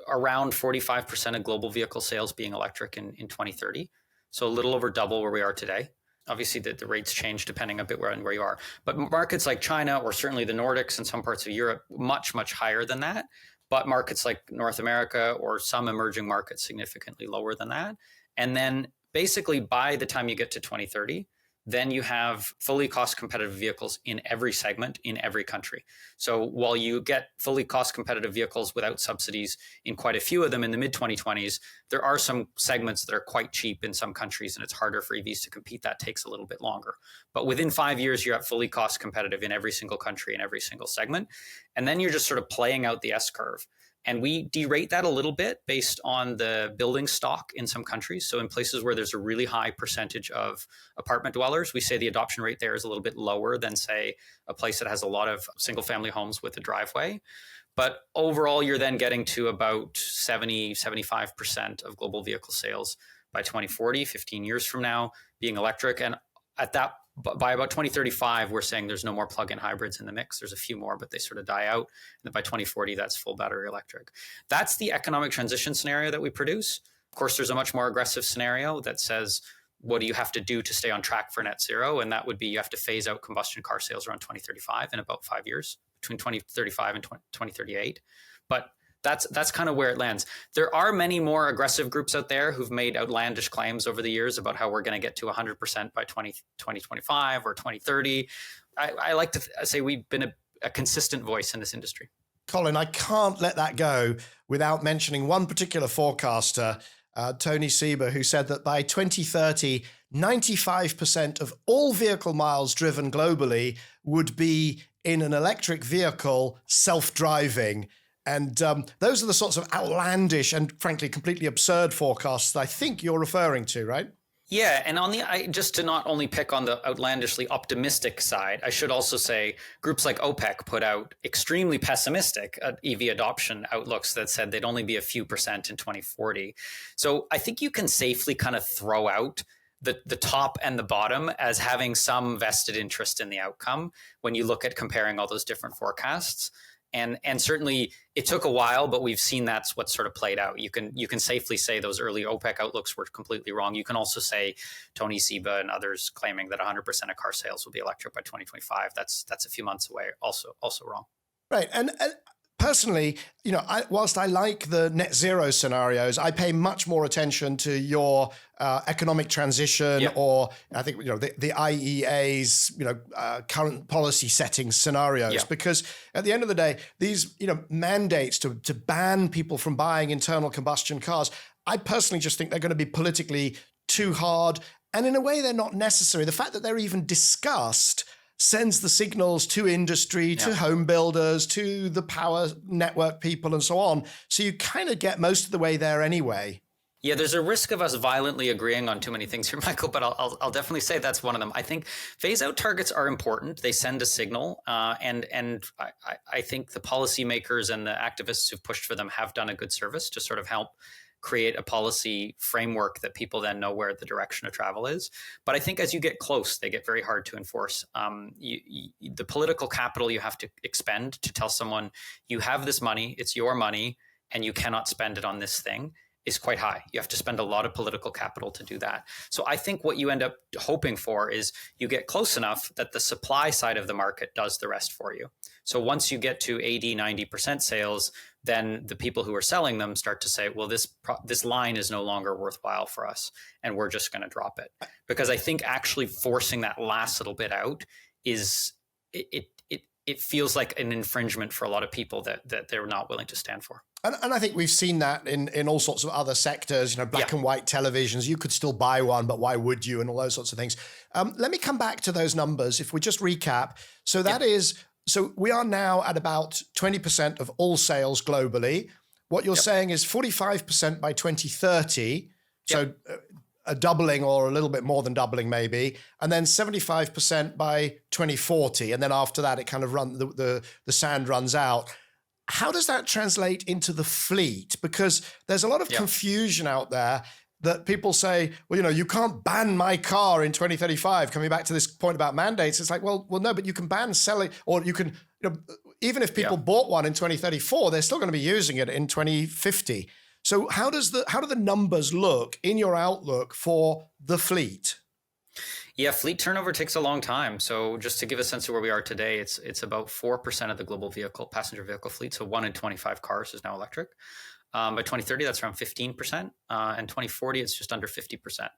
around 45% of global vehicle sales being electric in 2030. So a little over double where we are today. Obviously, the rates change depending a bit where you are. But markets like China, or certainly the Nordics and some parts of Europe, much, much higher than that. But markets like North America or some emerging markets significantly lower than that. And then basically by the time you get to 2030, then you have fully cost competitive vehicles in every segment in every country. So while you get fully cost competitive vehicles without subsidies in quite a few of them in the mid 2020s, there are some segments that are quite cheap in some countries and it's harder for EVs to compete. That takes a little bit longer. But within 5 years, you're at fully cost competitive in every single country in every single segment. And then you're just sort of playing out the S curve. And we derate that a little bit based on the building stock in some countries. So in places where there's a really high percentage of apartment dwellers, we say the adoption rate there is a little bit lower than, say, a place that has a lot of single family homes with a driveway. But overall, you're then getting to about 75% of global vehicle sales by 2040, 15 years from now, being electric. And by about 2035, we're saying there's no more plug-in hybrids in the mix. There's a few more, but they sort of die out. And then by 2040, that's full battery electric. That's the economic transition scenario that we produce. Of course, there's a much more aggressive scenario that says, what do you have to do to stay on track for net zero? And that would be you have to phase out combustion car sales around 2035 in about 5 years, between 2035 and 2038. But that's kind of where it lands. There are many more aggressive groups out there who've made outlandish claims over the years about how we're going to get to 100% by 2025 or 2030. I like to say we've been a consistent voice in this industry. Colin, I can't let that go without mentioning one particular forecaster, Tony Seba, who said that by 2030, 95% of all vehicle miles driven globally would be in an electric vehicle, self-driving. And those are the sorts of outlandish and frankly completely absurd forecasts that I think you're referring to, right? Yeah, and just to not only pick on the outlandishly optimistic side, I should also say groups like OPEC put out extremely pessimistic EV adoption outlooks that said they'd only be a few percent in 2040. So I think you can safely kind of throw out the top and the bottom as having some vested interest in the outcome when you look at comparing all those different forecasts. And certainly it took a while, but we've seen that's what sort of played out. You can safely say those early OPEC outlooks were completely wrong. You can also say Tony Seba and others claiming that 100% of car sales will be electric by 2025. That's a few months away. Also wrong. Right. And personally, whilst I like the net zero scenarios, I pay much more attention to your economic transition, or I think the IEA's current policy setting scenarios, because at the end of the day, these mandates to ban people from buying internal combustion cars, I personally just think they're going to be politically too hard, and in a way they're not necessary. The fact that they're even discussed sends the signals to industry, to home builders, to the power network people and so on. So you kind of get most of the way there anyway. Yeah, there's a risk of us violently agreeing on too many things here, Michael, but I'll definitely say that's one of them. I think phase-out targets are important. They send a signal, and I think the policymakers and the activists who've pushed for them have done a good service to sort of help create a policy framework that people then know where the direction of travel is. But I think as you get close, they get very hard to enforce. The political capital you have to expend to tell someone you have this money, it's your money, and you cannot spend it on this thing is quite high. You have to spend a lot of political capital to do that. So I think what you end up hoping for is you get close enough that the supply side of the market does the rest for you. So once you get to 80, 90% sales, then the people who are selling them start to say, well, this line is no longer worthwhile for us, and we're just going to drop it. Because I think actually forcing that last little bit out it feels like an infringement for a lot of people that they're not willing to stand for. And I think we've seen that in all sorts of other sectors, black and white televisions. You could still buy one, but why would you? And all those sorts of things. Let me come back to those numbers. If we just recap. So that is, so we are now at about 20% of all sales globally. What you're saying is 45% by 2030. So a doubling or a little bit more than doubling maybe. And then 75% by 2040. And then after that, it kind of the sand runs out. How does that translate into the fleet? Because there's a lot of confusion out there that people say, well, you can't ban my car in 2035. Coming back to this point about mandates, it's like, well, no, but you can ban selling, or you can, even if people bought one in 2034, they're still going to be using it in 2050. So how do the numbers look in your outlook for the fleet? Yeah, fleet turnover takes a long time. So just to give a sense of where we are today, it's about 4% of the global passenger vehicle fleet. So 1 in 25 cars is now electric. By 2030, that's around 15%. And 2040, it's just under 50%.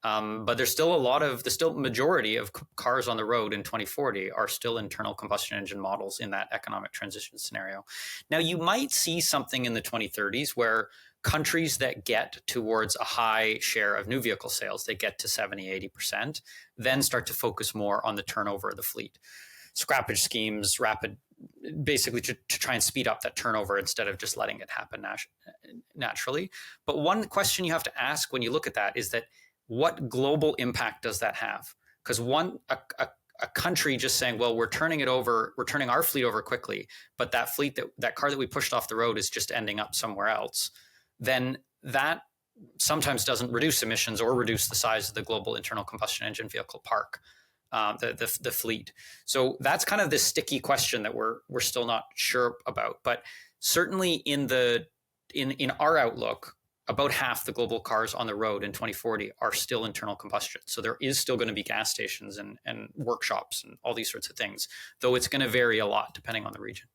But there's still majority of cars on the road in 2040 are still internal combustion engine models in that economic transition scenario. Now, you might see something in the 2030s where countries that get towards a high share of new vehicle sales, they get to 70, 80%, then start to focus more on the turnover of the fleet. Scrappage schemes, rapid basically to try and speed up that turnover instead of just letting it happen naturally. But one question you have to ask when you look at that is that what global impact does that have? Because a country just saying, well, we're turning our fleet over quickly, but that car that we pushed off the road is just ending up somewhere else, then that sometimes doesn't reduce emissions or reduce the size of the global internal combustion engine vehicle park, the fleet. So that's kind of the sticky question that we're still not sure about. But certainly in our outlook, about half the global cars on the road in 2040 are still internal combustion. So there is still going to be gas stations and workshops and all these sorts of things, though it's going to vary a lot depending on the region.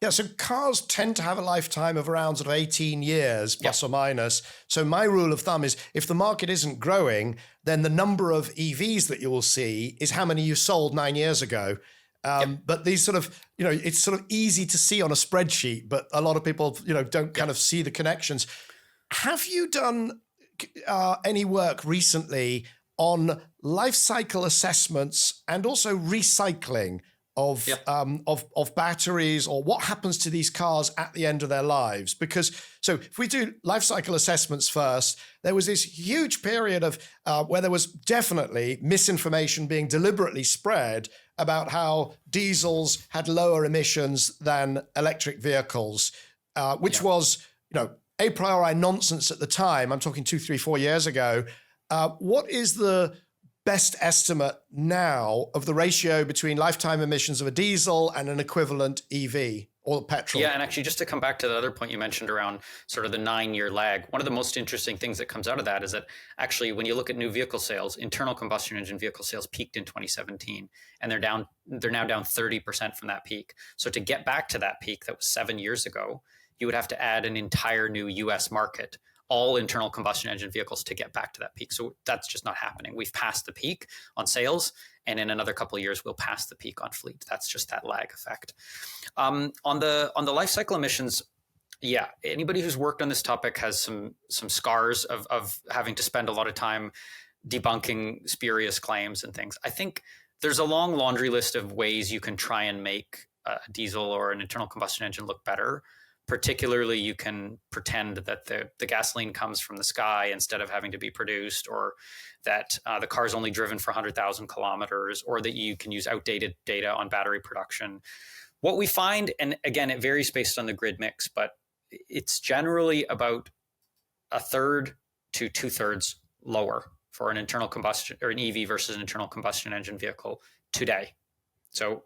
Yeah, so cars tend to have a lifetime of around sort of 18 years, plus or minus. So my rule of thumb is if the market isn't growing, then the number of EVs that you will see is how many you sold 9 years ago. But these sort of, it's sort of easy to see on a spreadsheet, but a lot of people, don't kind of see the connections. Have you done any work recently on life cycle assessments and also recycling of batteries, or what happens to these cars at the end of their lives? Because so if we do life cycle assessments first, there was this huge period of where there was definitely misinformation being deliberately spread about how diesels had lower emissions than electric vehicles, which was, a priori nonsense at the time. I'm talking 2, 3, 4 years ago. What is the best estimate now of the ratio between lifetime emissions of a diesel and an equivalent EV or petrol? Yeah, and actually just to come back to the other point you mentioned around sort of the 9-year lag, one of the most interesting things that comes out of that is that actually when you look at new vehicle sales, internal combustion engine vehicle sales peaked in 2017, and they're now down 30% from that peak. So to get back to that peak that was 7 years ago, you would have to add an entire new US market, all internal combustion engine vehicles, to get back to that peak. So that's just not happening. We've passed the peak on sales, and in another couple of years, we'll pass the peak on fleet. That's just that lag effect. On the life cycle emissions, anybody who's worked on this topic has some scars of having to spend a lot of time debunking spurious claims and things. I think there's a long laundry list of ways you can try and make a diesel or an internal combustion engine look better. Particularly, you can pretend that the gasoline comes from the sky instead of having to be produced, or that the car is only driven for 100,000 kilometers, or that you can use outdated data on battery production. What we find, and again, it varies based on the grid mix, but it's generally about 1/3 to 2/3 lower for an internal combustion or an EV versus an internal combustion engine vehicle today. So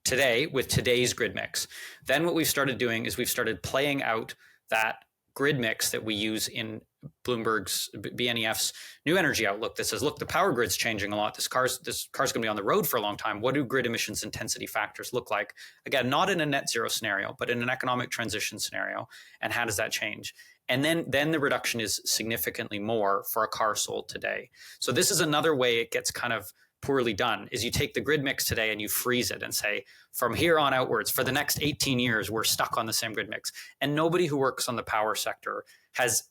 today, with today's grid mix. Then what we've started doing is we've started playing out that grid mix that we use in Bloomberg's BNEF's new energy outlook that says, look, the power grid's changing a lot. This car's going to be on the road for a long time. What do grid emissions intensity factors look like? Again, not in a net zero scenario, but in an economic transition scenario. And how does that change? And then the reduction is significantly more for a car sold today. So this is another way it gets kind of poorly done, is you take the grid mix today and you freeze it and say, from here on outwards, for the next 18 years, we're stuck on the same grid mix. And nobody who works on the power sector has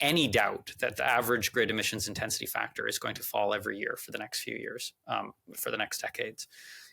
any doubt that the average grid emissions intensity factor is going to fall every year for the next few years, for the next decades.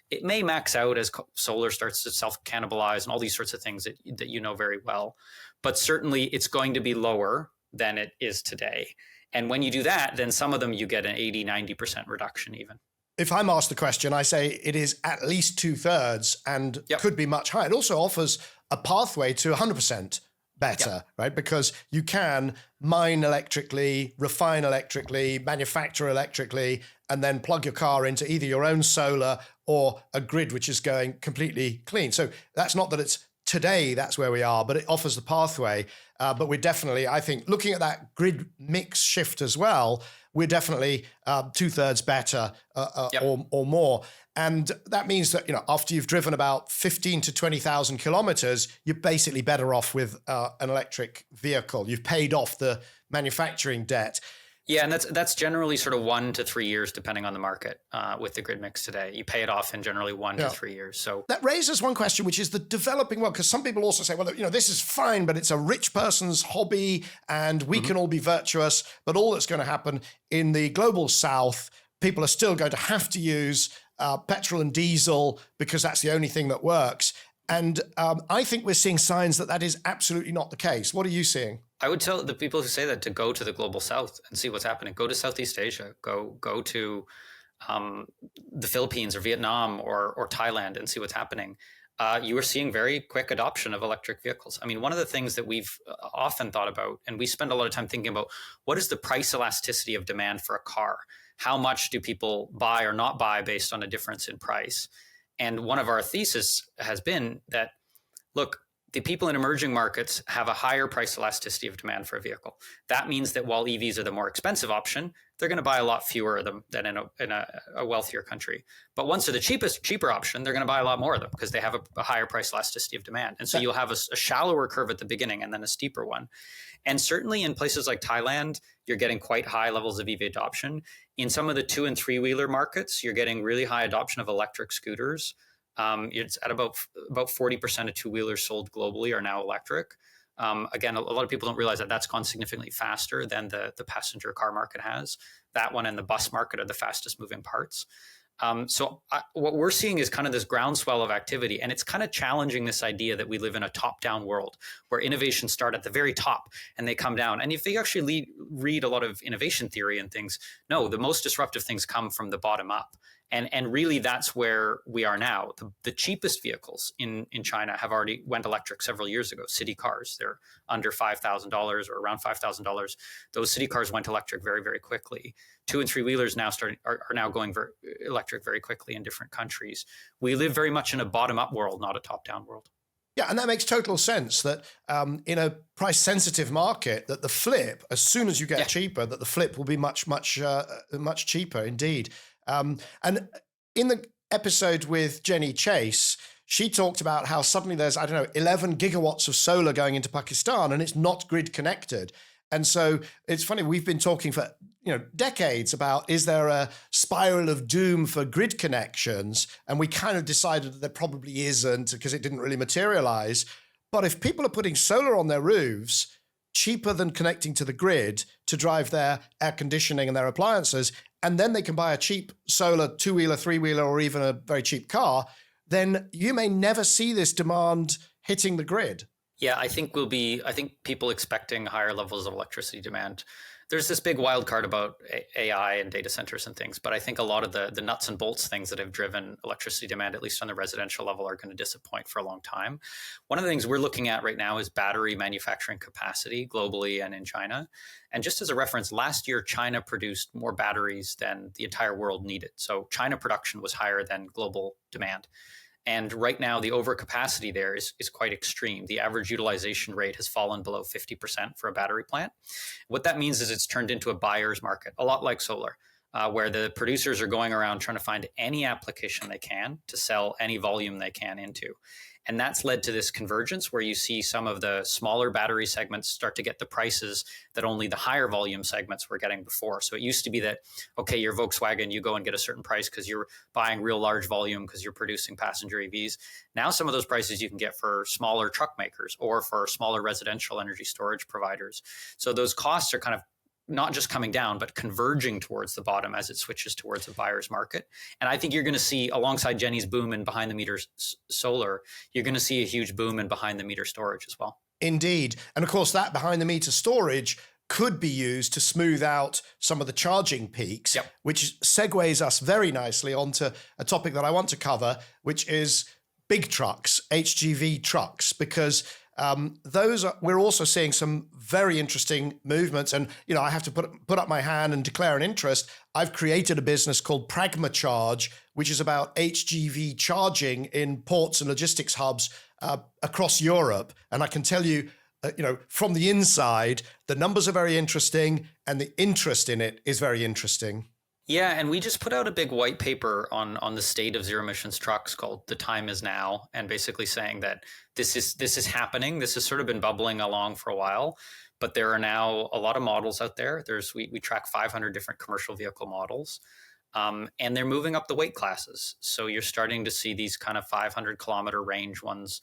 It may max out as solar starts to self-cannibalize and all these sorts of things that you know very well. But certainly it's going to be lower than it is today. And when you do that, then some of them you get an 80, 90% reduction even. If I'm asked the question, I say it is at least 2/3 and could be much higher. It also offers a pathway to 100% better, right? Because you can mine electrically, refine electrically, manufacture electrically, and then plug your car into either your own solar or a grid which is going completely clean. So that's not that it's today, that's where we are, but it offers the pathway. But we're definitely, I think, looking at that grid mix shift as well, we're definitely 2/3 better or more. And that means that, after you've driven about 15 to 20,000 kilometers, you're basically better off with an electric vehicle. You've paid off the manufacturing debt. Yeah, and that's generally sort of 1 to 3 years, depending on the market with the grid mix today. You pay it off in generally 1 to 3 years. So that raises one question, which is the developing world, because some people also say, well, this is fine, but it's a rich person's hobby and we can all be virtuous. But all that's going to happen in the global south, people are still going to have to use petrol and diesel because that's the only thing that works. And I think we're seeing signs that that is absolutely not the case. What are you seeing? I would tell the people who say that to go to the global south and see what's happening. Go to Southeast Asia. Go to the Philippines or Vietnam or Thailand and see what's happening. You are seeing very quick adoption of electric vehicles. I mean, one of the things that we've often thought about, and we spend a lot of time thinking about, what is the price elasticity of demand for a car? How much do people buy or not buy based on a difference in price? And one of our theses has been that, look, the people in emerging markets have a higher price elasticity of demand for a vehicle. That means that while EVs are the more expensive option, they're going to buy a lot fewer of them than in a wealthier country. But once they're the cheaper option, they're going to buy a lot more of them because they have a higher price elasticity of demand. And so you'll have a shallower curve at the beginning and then a steeper one. And certainly in places like Thailand, you're getting quite high levels of EV adoption. In some of the 2- and 3-wheeler markets, you're getting really high adoption of electric scooters. It's at about 40% of 2-wheelers sold globally are now electric. Again, a lot of people don't realize that that's gone significantly faster than the passenger car market has. That one and the bus market are the fastest moving parts. What we're seeing is kind of this groundswell of activity, and it's kind of challenging this idea that we live in a top-down world where innovations start at the very top and they come down. And if you actually read a lot of innovation theory and things, no, the most disruptive things come from the bottom up. And really, that's where we are now. The cheapest vehicles in China have already went electric several years ago. City cars, they're under $5,000 or around $5,000. Those city cars went electric very, very quickly. 2- and 3-wheelers now are now going electric very quickly in different countries. We live very much in a bottom-up world, not a top-down world. Yeah, and that makes total sense that in a price-sensitive market, that the flip, as soon as you get cheaper, that the flip will be much cheaper indeed. And in the episode with Jenny Chase, she talked about how suddenly there's, 11 gigawatts of solar going into Pakistan and it's not grid connected. And so it's funny, we've been talking for decades about, is there a spiral of doom for grid connections? And we kind of decided that there probably isn't because it didn't really materialize. But if people are putting solar on their roofs, cheaper than connecting to the grid to drive their air conditioning and their appliances, and then they can buy a cheap solar 2-wheeler, 3-wheeler, or even a very cheap car, then you may never see this demand hitting the grid. Yeah, I think people expecting higher levels of electricity demand. There's this big wild card about AI and data centers and things, but I think a lot of the nuts and bolts things that have driven electricity demand, at least on the residential level, are going to disappoint for a long time. One of the things we're looking at right now is battery manufacturing capacity globally and in China. And just as a reference, last year, China produced more batteries than the entire world needed. So China production was higher than global demand. And right now, the overcapacity there is quite extreme. The average utilization rate has fallen below 50% for a battery plant. What that means is it's turned into a buyer's market, a lot like solar, where the producers are going around trying to find any application they can to sell any volume they can into. And that's led to this convergence where you see some of the smaller battery segments start to get the prices that only the higher volume segments were getting before. So it used to be that, okay, you're Volkswagen, you go and get a certain price because you're buying real large volume because you're producing passenger EVs. Now some of those prices you can get for smaller truck makers or for smaller residential energy storage providers. So those costs are kind of not just coming down, but converging towards the bottom as it switches towards a buyer's market. And I think you're going to see, alongside Jenny's boom in behind the meter solar, you're going to see a huge boom in behind the meter storage as well. Indeed. And of course, that behind the meter storage could be used to smooth out some of the charging peaks, which segues us very nicely onto a topic that I want to cover, which is big trucks, HGV trucks, because we're also seeing some very interesting movements. And, I have to put up my hand and declare an interest. I've created a business called Pragma Charge, which is about HGV charging in ports and logistics hubs across Europe. And I can tell you, from the inside, the numbers are very interesting and the interest in it is very interesting. Yeah, and we just put out a big white paper on the state of zero emissions trucks called "The Time Is Now," and basically saying that this is happening. This has sort of been bubbling along for a while, but there are now a lot of models out there. We track 500 different commercial vehicle models, and they're moving up the weight classes. So you're starting to see these kind of 500 kilometer range ones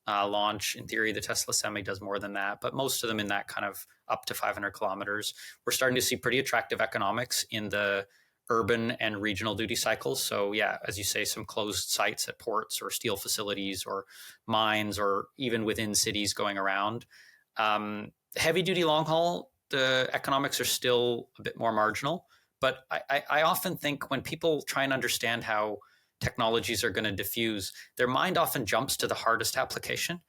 launch. In theory, the Tesla Semi does more than that, but most of them in that kind of up to 500 kilometers. We're starting to see pretty attractive economics in the urban and regional duty cycles. So yeah, as you say, some closed sites at ports or steel facilities or mines or even within cities going around. Heavy duty long haul, the economics are still a bit more marginal. But I often think when people try and understand how technologies are going to diffuse, their mind often jumps to the hardest application.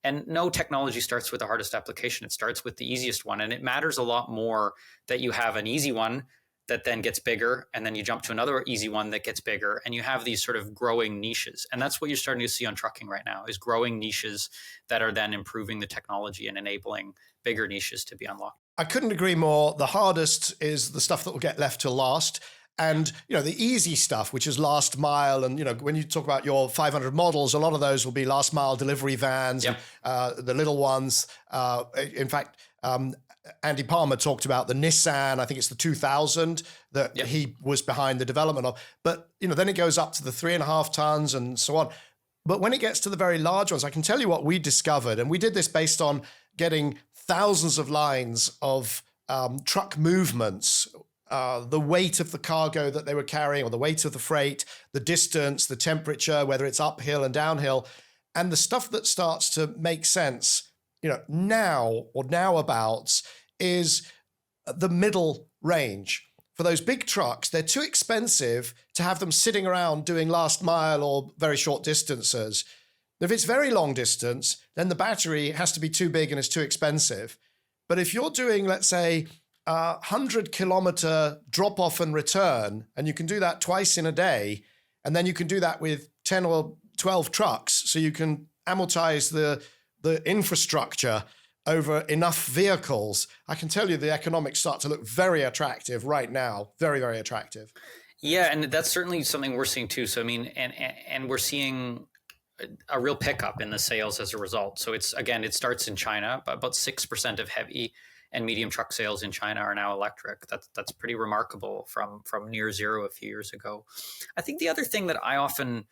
And no technology starts with the hardest application. It starts with the easiest one. And it matters a lot more that you have an easy one that then gets bigger, and then you jump to another easy one that gets bigger, and you have these sort of growing niches. And that's what you're starting to see on trucking right now, is growing niches that are then improving the technology and enabling bigger niches to be unlocked. I couldn't agree more. The hardest is the stuff that will get left till last. And, the easy stuff, which is last mile. And, when you talk about your 500 models, a lot of those will be last mile delivery vans, Yep. and, the little ones. In fact, Andy Palmer talked about the Nissan, I think it's the 2000 that Yep. he was behind the development of. But, then it goes up to the 3.5 tons and so on. But when it gets to the very large ones, I can tell you what we discovered. And we did this based on getting thousands of lines of truck movements, the weight of the cargo that they were carrying or the weight of the freight, the distance, the temperature, whether it's uphill and downhill. And the stuff that starts to make sense, now or nowabouts is the middle range. For those big trucks, they're too expensive to have them sitting around doing last mile or very short distances. If it's very long distance, then the battery has to be too big and it's too expensive. But if you're doing, let's say, 100-kilometer drop off and return, and you can do that twice in a day, and then you can do that with 10 or 12 trucks, so you can amortize the infrastructure over enough vehicles, I can tell you the economics start to look very attractive right now, very, very attractive. Yeah, and that's certainly something we're seeing too. So I mean, and we're seeing a real pickup in the sales as a result. So it starts in China. About 6% of heavy and medium truck sales in China are now electric. That's pretty remarkable from near zero a few years ago. I think the other thing that I often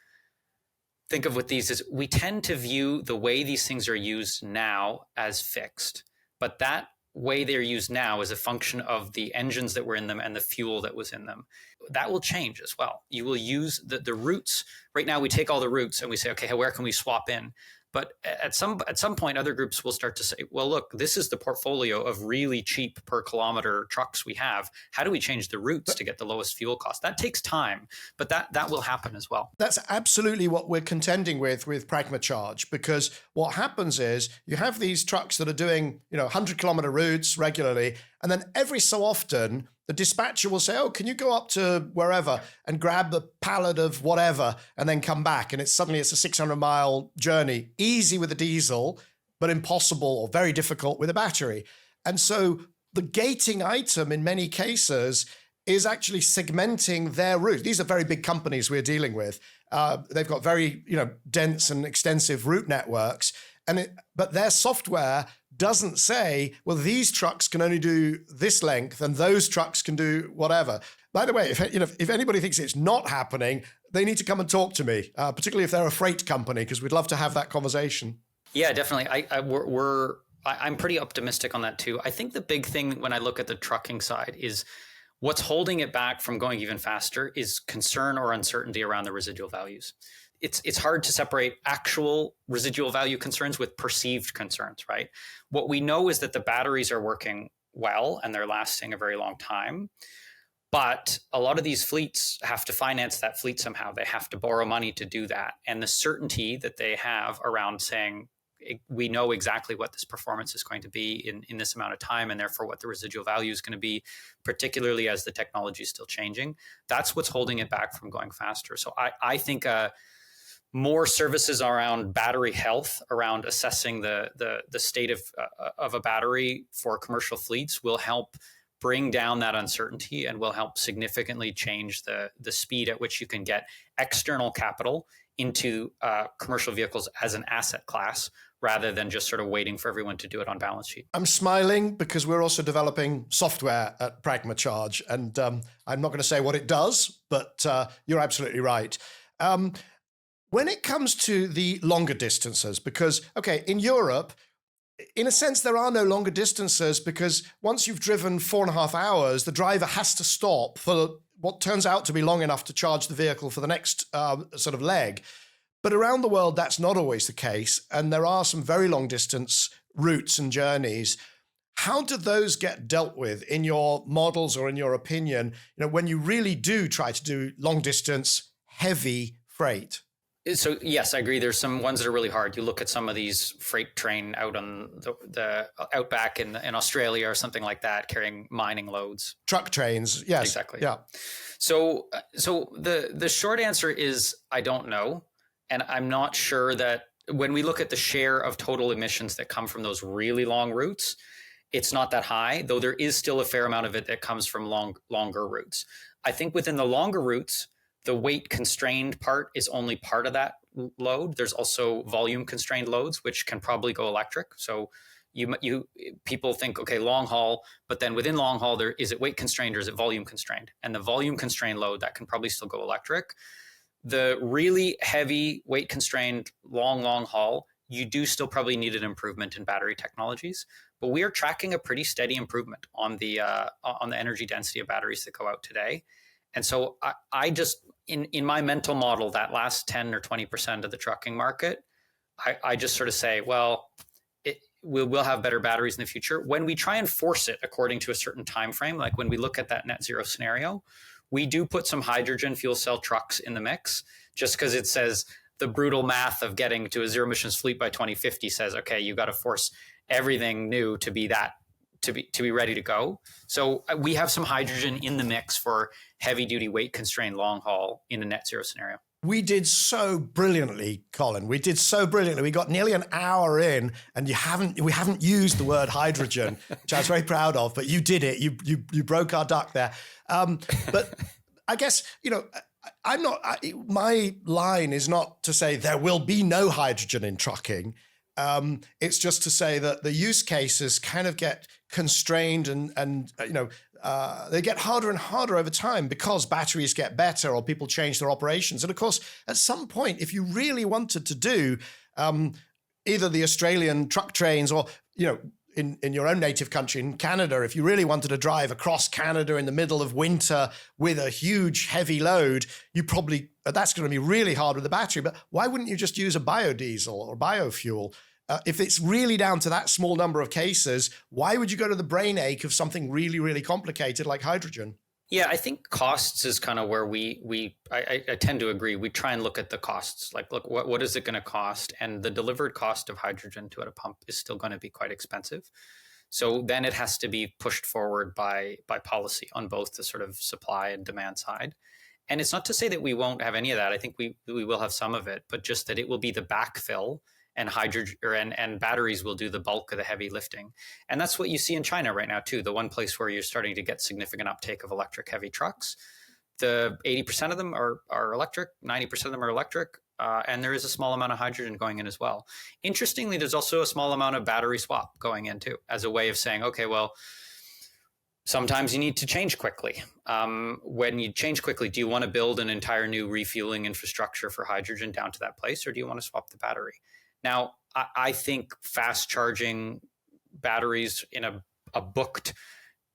think of with these is we tend to view the way these things are used now as fixed, but that way they're used now is a function of the engines that were in them and the fuel that was in them. That will change as well. You will use the routes. Right now we take all the routes and we say, okay, where can we swap in? But at some point, other groups will start to say, well, look, this is the portfolio of really cheap per kilometer trucks we have. How do we change the routes to get the lowest fuel cost? That takes time, but that will happen as well. That's absolutely what we're contending with PragmaCharge, because what happens is you have these trucks that are doing 100-kilometer routes regularly, and then every so often the dispatcher will say, oh, can you go up to wherever and grab a pallet of whatever and then come back? And it's a 600-mile journey, easy with a diesel, but impossible or very difficult with a battery. And so the gating item in many cases is actually segmenting their route. These are very big companies we're dealing with. They've got very dense and extensive route networks, but their software doesn't say, well, these trucks can only do this length and those trucks can do whatever. By the way, if anybody thinks it's not happening, they need to come and talk to me, particularly if they're a freight company, because we'd love to have that conversation. Yeah, definitely. I'm pretty optimistic on that too. I think the big thing when I look at the trucking side is what's holding it back from going even faster is concern or uncertainty around the residual values. It's hard to separate actual residual value concerns with perceived concerns, right? What we know is that the batteries are working well and they're lasting a very long time. But a lot of these fleets have to finance that fleet somehow. They have to borrow money to do that. And the certainty that they have around saying, we know exactly what this performance is going to be in this amount of time, and therefore what the residual value is going to be, particularly as the technology is still changing, that's what's holding it back from going faster. So I think more services around battery health, around assessing the state of a battery for commercial fleets will help bring down that uncertainty and will help significantly change the speed at which you can get external capital into commercial vehicles as an asset class, rather than just sort of waiting for everyone to do it on balance sheet. I'm smiling because we're also developing software at PragmaCharge, and I'm not going to say what it does, but you're absolutely right. When it comes to the longer distances, because, okay, in Europe, in a sense, there are no longer distances because once you've driven 4.5 hours, the driver has to stop for what turns out to be long enough to charge the vehicle for the next sort of leg. But around the world, that's not always the case. And there are some very long distance routes and journeys. How do those get dealt with in your models or in your opinion, when you really do try to do long distance, heavy freight? So yes, I agree. There's some ones that are really hard. You look at some of these freight train out on the outback in Australia or something like that, carrying mining loads. Truck trains, yes, exactly. Yeah. So the short answer is I don't know, and I'm not sure that when we look at the share of total emissions that come from those really long routes, it's not that high, though there is still a fair amount of it that comes from longer routes. I think within the longer routes, the weight constrained part is only part of that load. There's also volume constrained loads, which can probably go electric. So people think, okay, long haul, but then within long haul, is it weight constrained or is it volume constrained? And the volume constrained load, that can probably still go electric. The really heavy weight constrained long haul, you do still probably need an improvement in battery technologies, but we are tracking a pretty steady improvement on the energy density of batteries that go out today. And so I just, in my mental model, that last 10 or 20% of the trucking market, I just sort of say, well, we'll have better batteries in the future. When we try and force it according to a certain time frame, like when we look at that net zero scenario, we do put some hydrogen fuel cell trucks in the mix, just because it says the brutal math of getting to a zero emissions fleet by 2050 says, okay, you got to force everything new to be ready to go. So we have some hydrogen in the mix for heavy duty weight constrained long haul in a net zero scenario. We did so brilliantly, Colin. We did so brilliantly. We got nearly an hour in, and we haven't used the word hydrogen, which I was very proud of. But you did it. You broke our duck there. But I guess I'm not. My line is not to say there will be no hydrogen in trucking. It's just to say that the use cases kind of get constrained and they get harder and harder over time because batteries get better or people change their operations. And of course, at some point, if you really wanted to do either the Australian truck trains or, in your own native country, in Canada, if you really wanted to drive across Canada in the middle of winter with a huge heavy load, that's going to be really hard with the battery. But why wouldn't you just use a biodiesel or biofuel? If it's really down to that small number of cases, why would you go to the brain ache of something really, really complicated like hydrogen? Yeah, I think costs is kind of where I tend to agree. We try and look at the costs, like, look, what is it going to cost? And the delivered cost of hydrogen to at a pump is still going to be quite expensive. So then it has to be pushed forward by policy on both the sort of supply and demand side. And it's not to say that we won't have any of that. I think we will have some of it, but just that it will be the backfill, and hydrogen and batteries will do the bulk of the heavy lifting. And that's what you see in China right now too. The one place where you're starting to get significant uptake of electric heavy trucks. The 80% of them are electric, 90% of them are electric, and there is a small amount of hydrogen going in as well. Interestingly, there's also a small amount of battery swap going in too, as a way of saying, okay, well, sometimes you need to change quickly. When you change quickly, do you want to build an entire new refueling infrastructure for hydrogen down to that place, or do you want to swap the battery? Now, I think fast charging batteries in a booked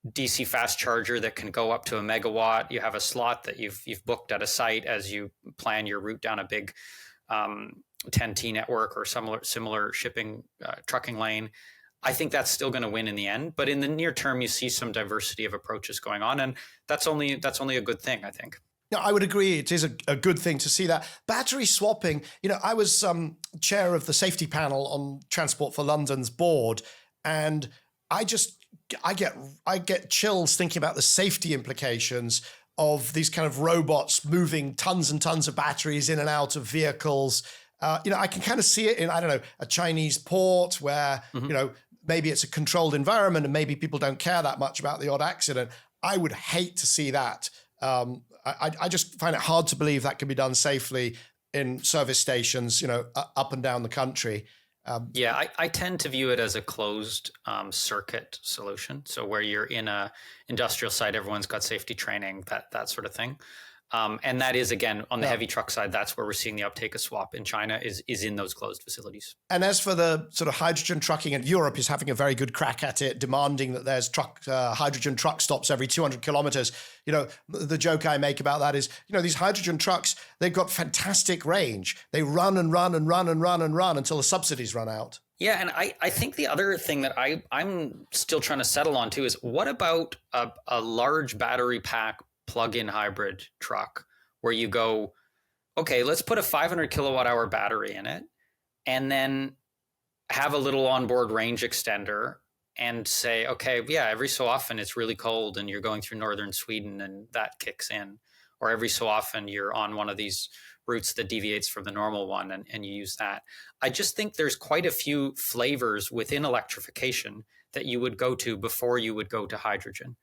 DC fast charger that can go up to a megawatt, you have a slot that you've booked at a site as you plan your route down a big 10T network or similar shipping trucking lane. I think that's still going to win in the end. But in the near term, you see some diversity of approaches going on, and that's only a good thing, I think. No, I would agree. It is a good thing to see that. Battery swapping, I was chair of the safety panel on Transport for London's board, and I get chills thinking about the safety implications of these kind of robots moving tons and tons of batteries in and out of vehicles. I can kind of see it in, I don't know, a Chinese port where, maybe it's a controlled environment and maybe people don't care that much about the odd accident. I would hate to see that. I just find it hard to believe that can be done safely in service stations, up and down the country. I tend to view it as a closed circuit solution. So where you're in a industrial site, everyone's got safety training, that sort of thing. And that is, again, on the heavy truck side, that's where we're seeing the uptake of swap in China is in those closed facilities. And as for the sort of hydrogen trucking, and Europe is having a very good crack at it, demanding that there's hydrogen truck stops every 200 kilometers. The joke I make about that is, these hydrogen trucks, they've got fantastic range. They run and run and run and run and run until the subsidies run out. Yeah, and I think the other thing that I'm still trying to settle on too is, what about a large battery pack plug-in hybrid truck where you go, okay, let's put a 500 kilowatt hour battery in it and then have a little onboard range extender and say, okay, yeah, every so often it's really cold and you're going through northern Sweden and that kicks in. Or every so often you're on one of these routes that deviates from the normal one and you use that. I just think there's quite a few flavors within electrification that you would go to before you would go to hydrogen.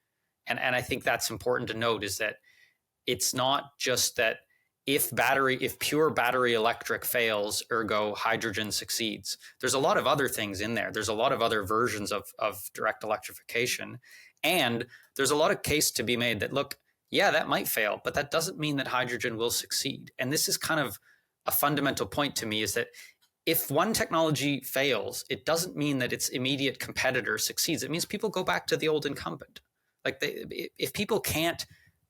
And I think that's important to note, is that it's not just that if pure battery electric fails, ergo hydrogen succeeds. There's a lot of other things in there. There's a lot of other versions of direct electrification. And there's a lot of case to be made that, look, yeah, that might fail, but that doesn't mean that hydrogen will succeed. And this is kind of a fundamental point to me, is that if one technology fails, it doesn't mean that its immediate competitor succeeds. It means people go back to the old incumbent. Like if people can't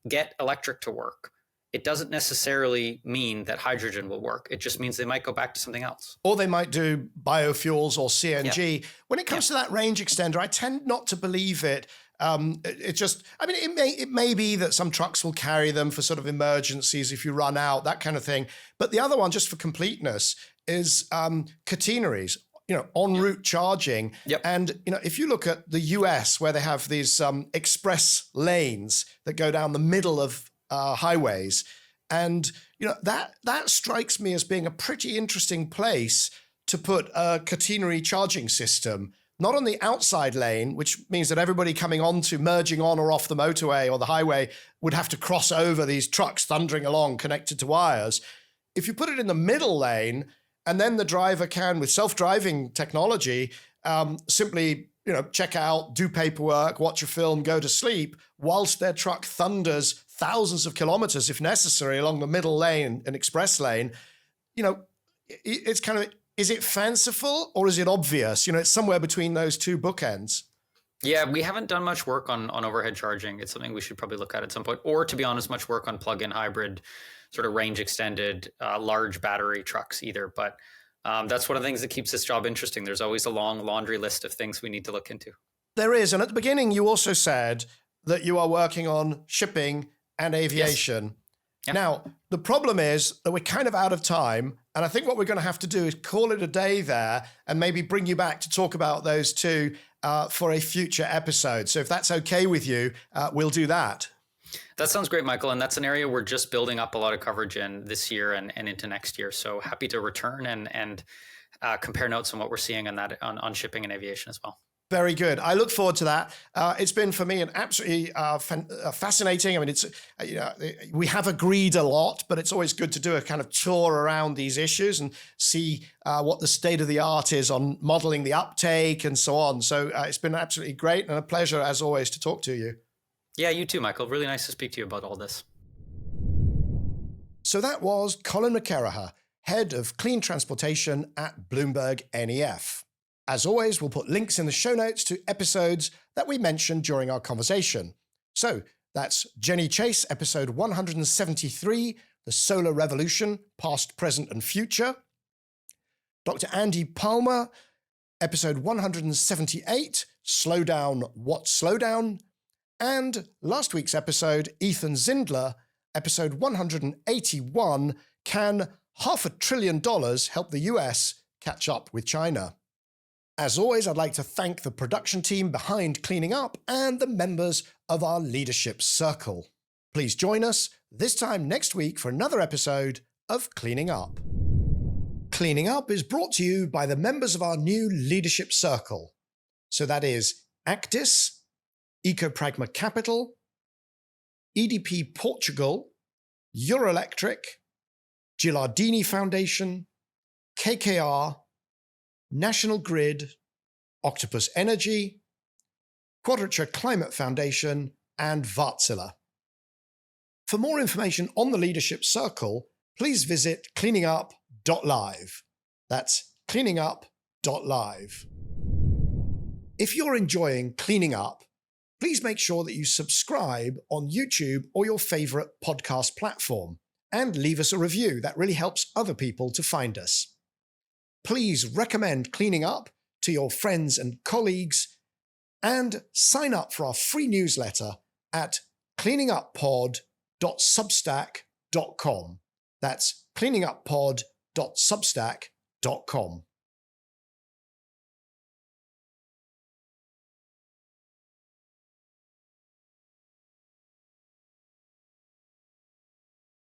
get electric to work, it doesn't necessarily mean that hydrogen will work. It just means they might go back to something else. Or they might do biofuels or CNG. Yeah. When it comes to that range extender, I tend not to believe it. It may be that some trucks will carry them for sort of emergencies if you run out, that kind of thing. But the other one, just for completeness, is catenaries. En route charging. Yep. And, if you look at the US, where they have these express lanes that go down the middle of highways, and, that strikes me as being a pretty interesting place to put a catenary charging system, not on the outside lane, which means that everybody merging on or off the motorway or the highway would have to cross over these trucks thundering along connected to wires. If you put it in the middle lane, and then the driver can, with self-driving technology, simply, check out, do paperwork, watch a film, go to sleep, whilst their truck thunders thousands of kilometers, if necessary, along the middle lane and express lane. It's kind of, is it fanciful or is it obvious? It's somewhere between those two bookends. Yeah, we haven't done much work on overhead charging. It's something we should probably look at some point. Or, to be honest, much work on plug-in hybrid, sort of range extended, large battery trucks either. But that's one of the things that keeps this job interesting. There's always a long laundry list of things we need to look into. There is. And at the beginning, you also said that you are working on shipping and aviation. Yes. Yeah. Now, the problem is that we're kind of out of time. And I think what we're going to have to do is call it a day there and maybe bring you back to talk about those two for a future episode. So if that's okay with you, we'll do that. That sounds great, Michael. And that's an area we're just building up a lot of coverage in this year and into next year. So happy to return and compare notes on what we're seeing on that on shipping and aviation as well. Very good. I look forward to that. It's been for me an absolutely fascinating. I mean, it's we have agreed a lot, but it's always good to do a kind of tour around these issues and see what the state of the art is on modeling the uptake and so on. So it's been absolutely great and a pleasure, as always, to talk to you. Yeah, you too, Michael. Really nice to speak to you about all this. So that was Colin McKerracher, Head of Clean Transportation at BloombergNEF. As always, we'll put links in the show notes to episodes that we mentioned during our conversation. So that's Jenny Chase, episode 173, The Solar Revolution, Past, Present and Future. Dr. Andy Palmer, episode 178, Slowdown, What's Slowdown? And last week's episode, Ethan Zindler, episode 181, Can $500 billion help the US catch up with China? As always, I'd like to thank the production team behind Cleaning Up and the members of our leadership circle. Please join us this time next week for another episode of Cleaning Up. Cleaning Up is brought to you by the members of our new leadership circle. So that is Actis, Ecopragma Capital, EDP Portugal, Euroelectric, Gilardini Foundation, KKR, National Grid, Octopus Energy, Quadrature Climate Foundation, and Wärtsilä. For more information on the Leadership Circle, please visit cleaningup.live. That's cleaningup.live. If you're enjoying Cleaning Up, please make sure that you subscribe on YouTube or your favorite podcast platform and leave us a review. That really helps other people to find us. Please recommend Cleaning Up to your friends and colleagues and sign up for our free newsletter at cleaninguppod.substack.com. That's cleaninguppod.substack.com.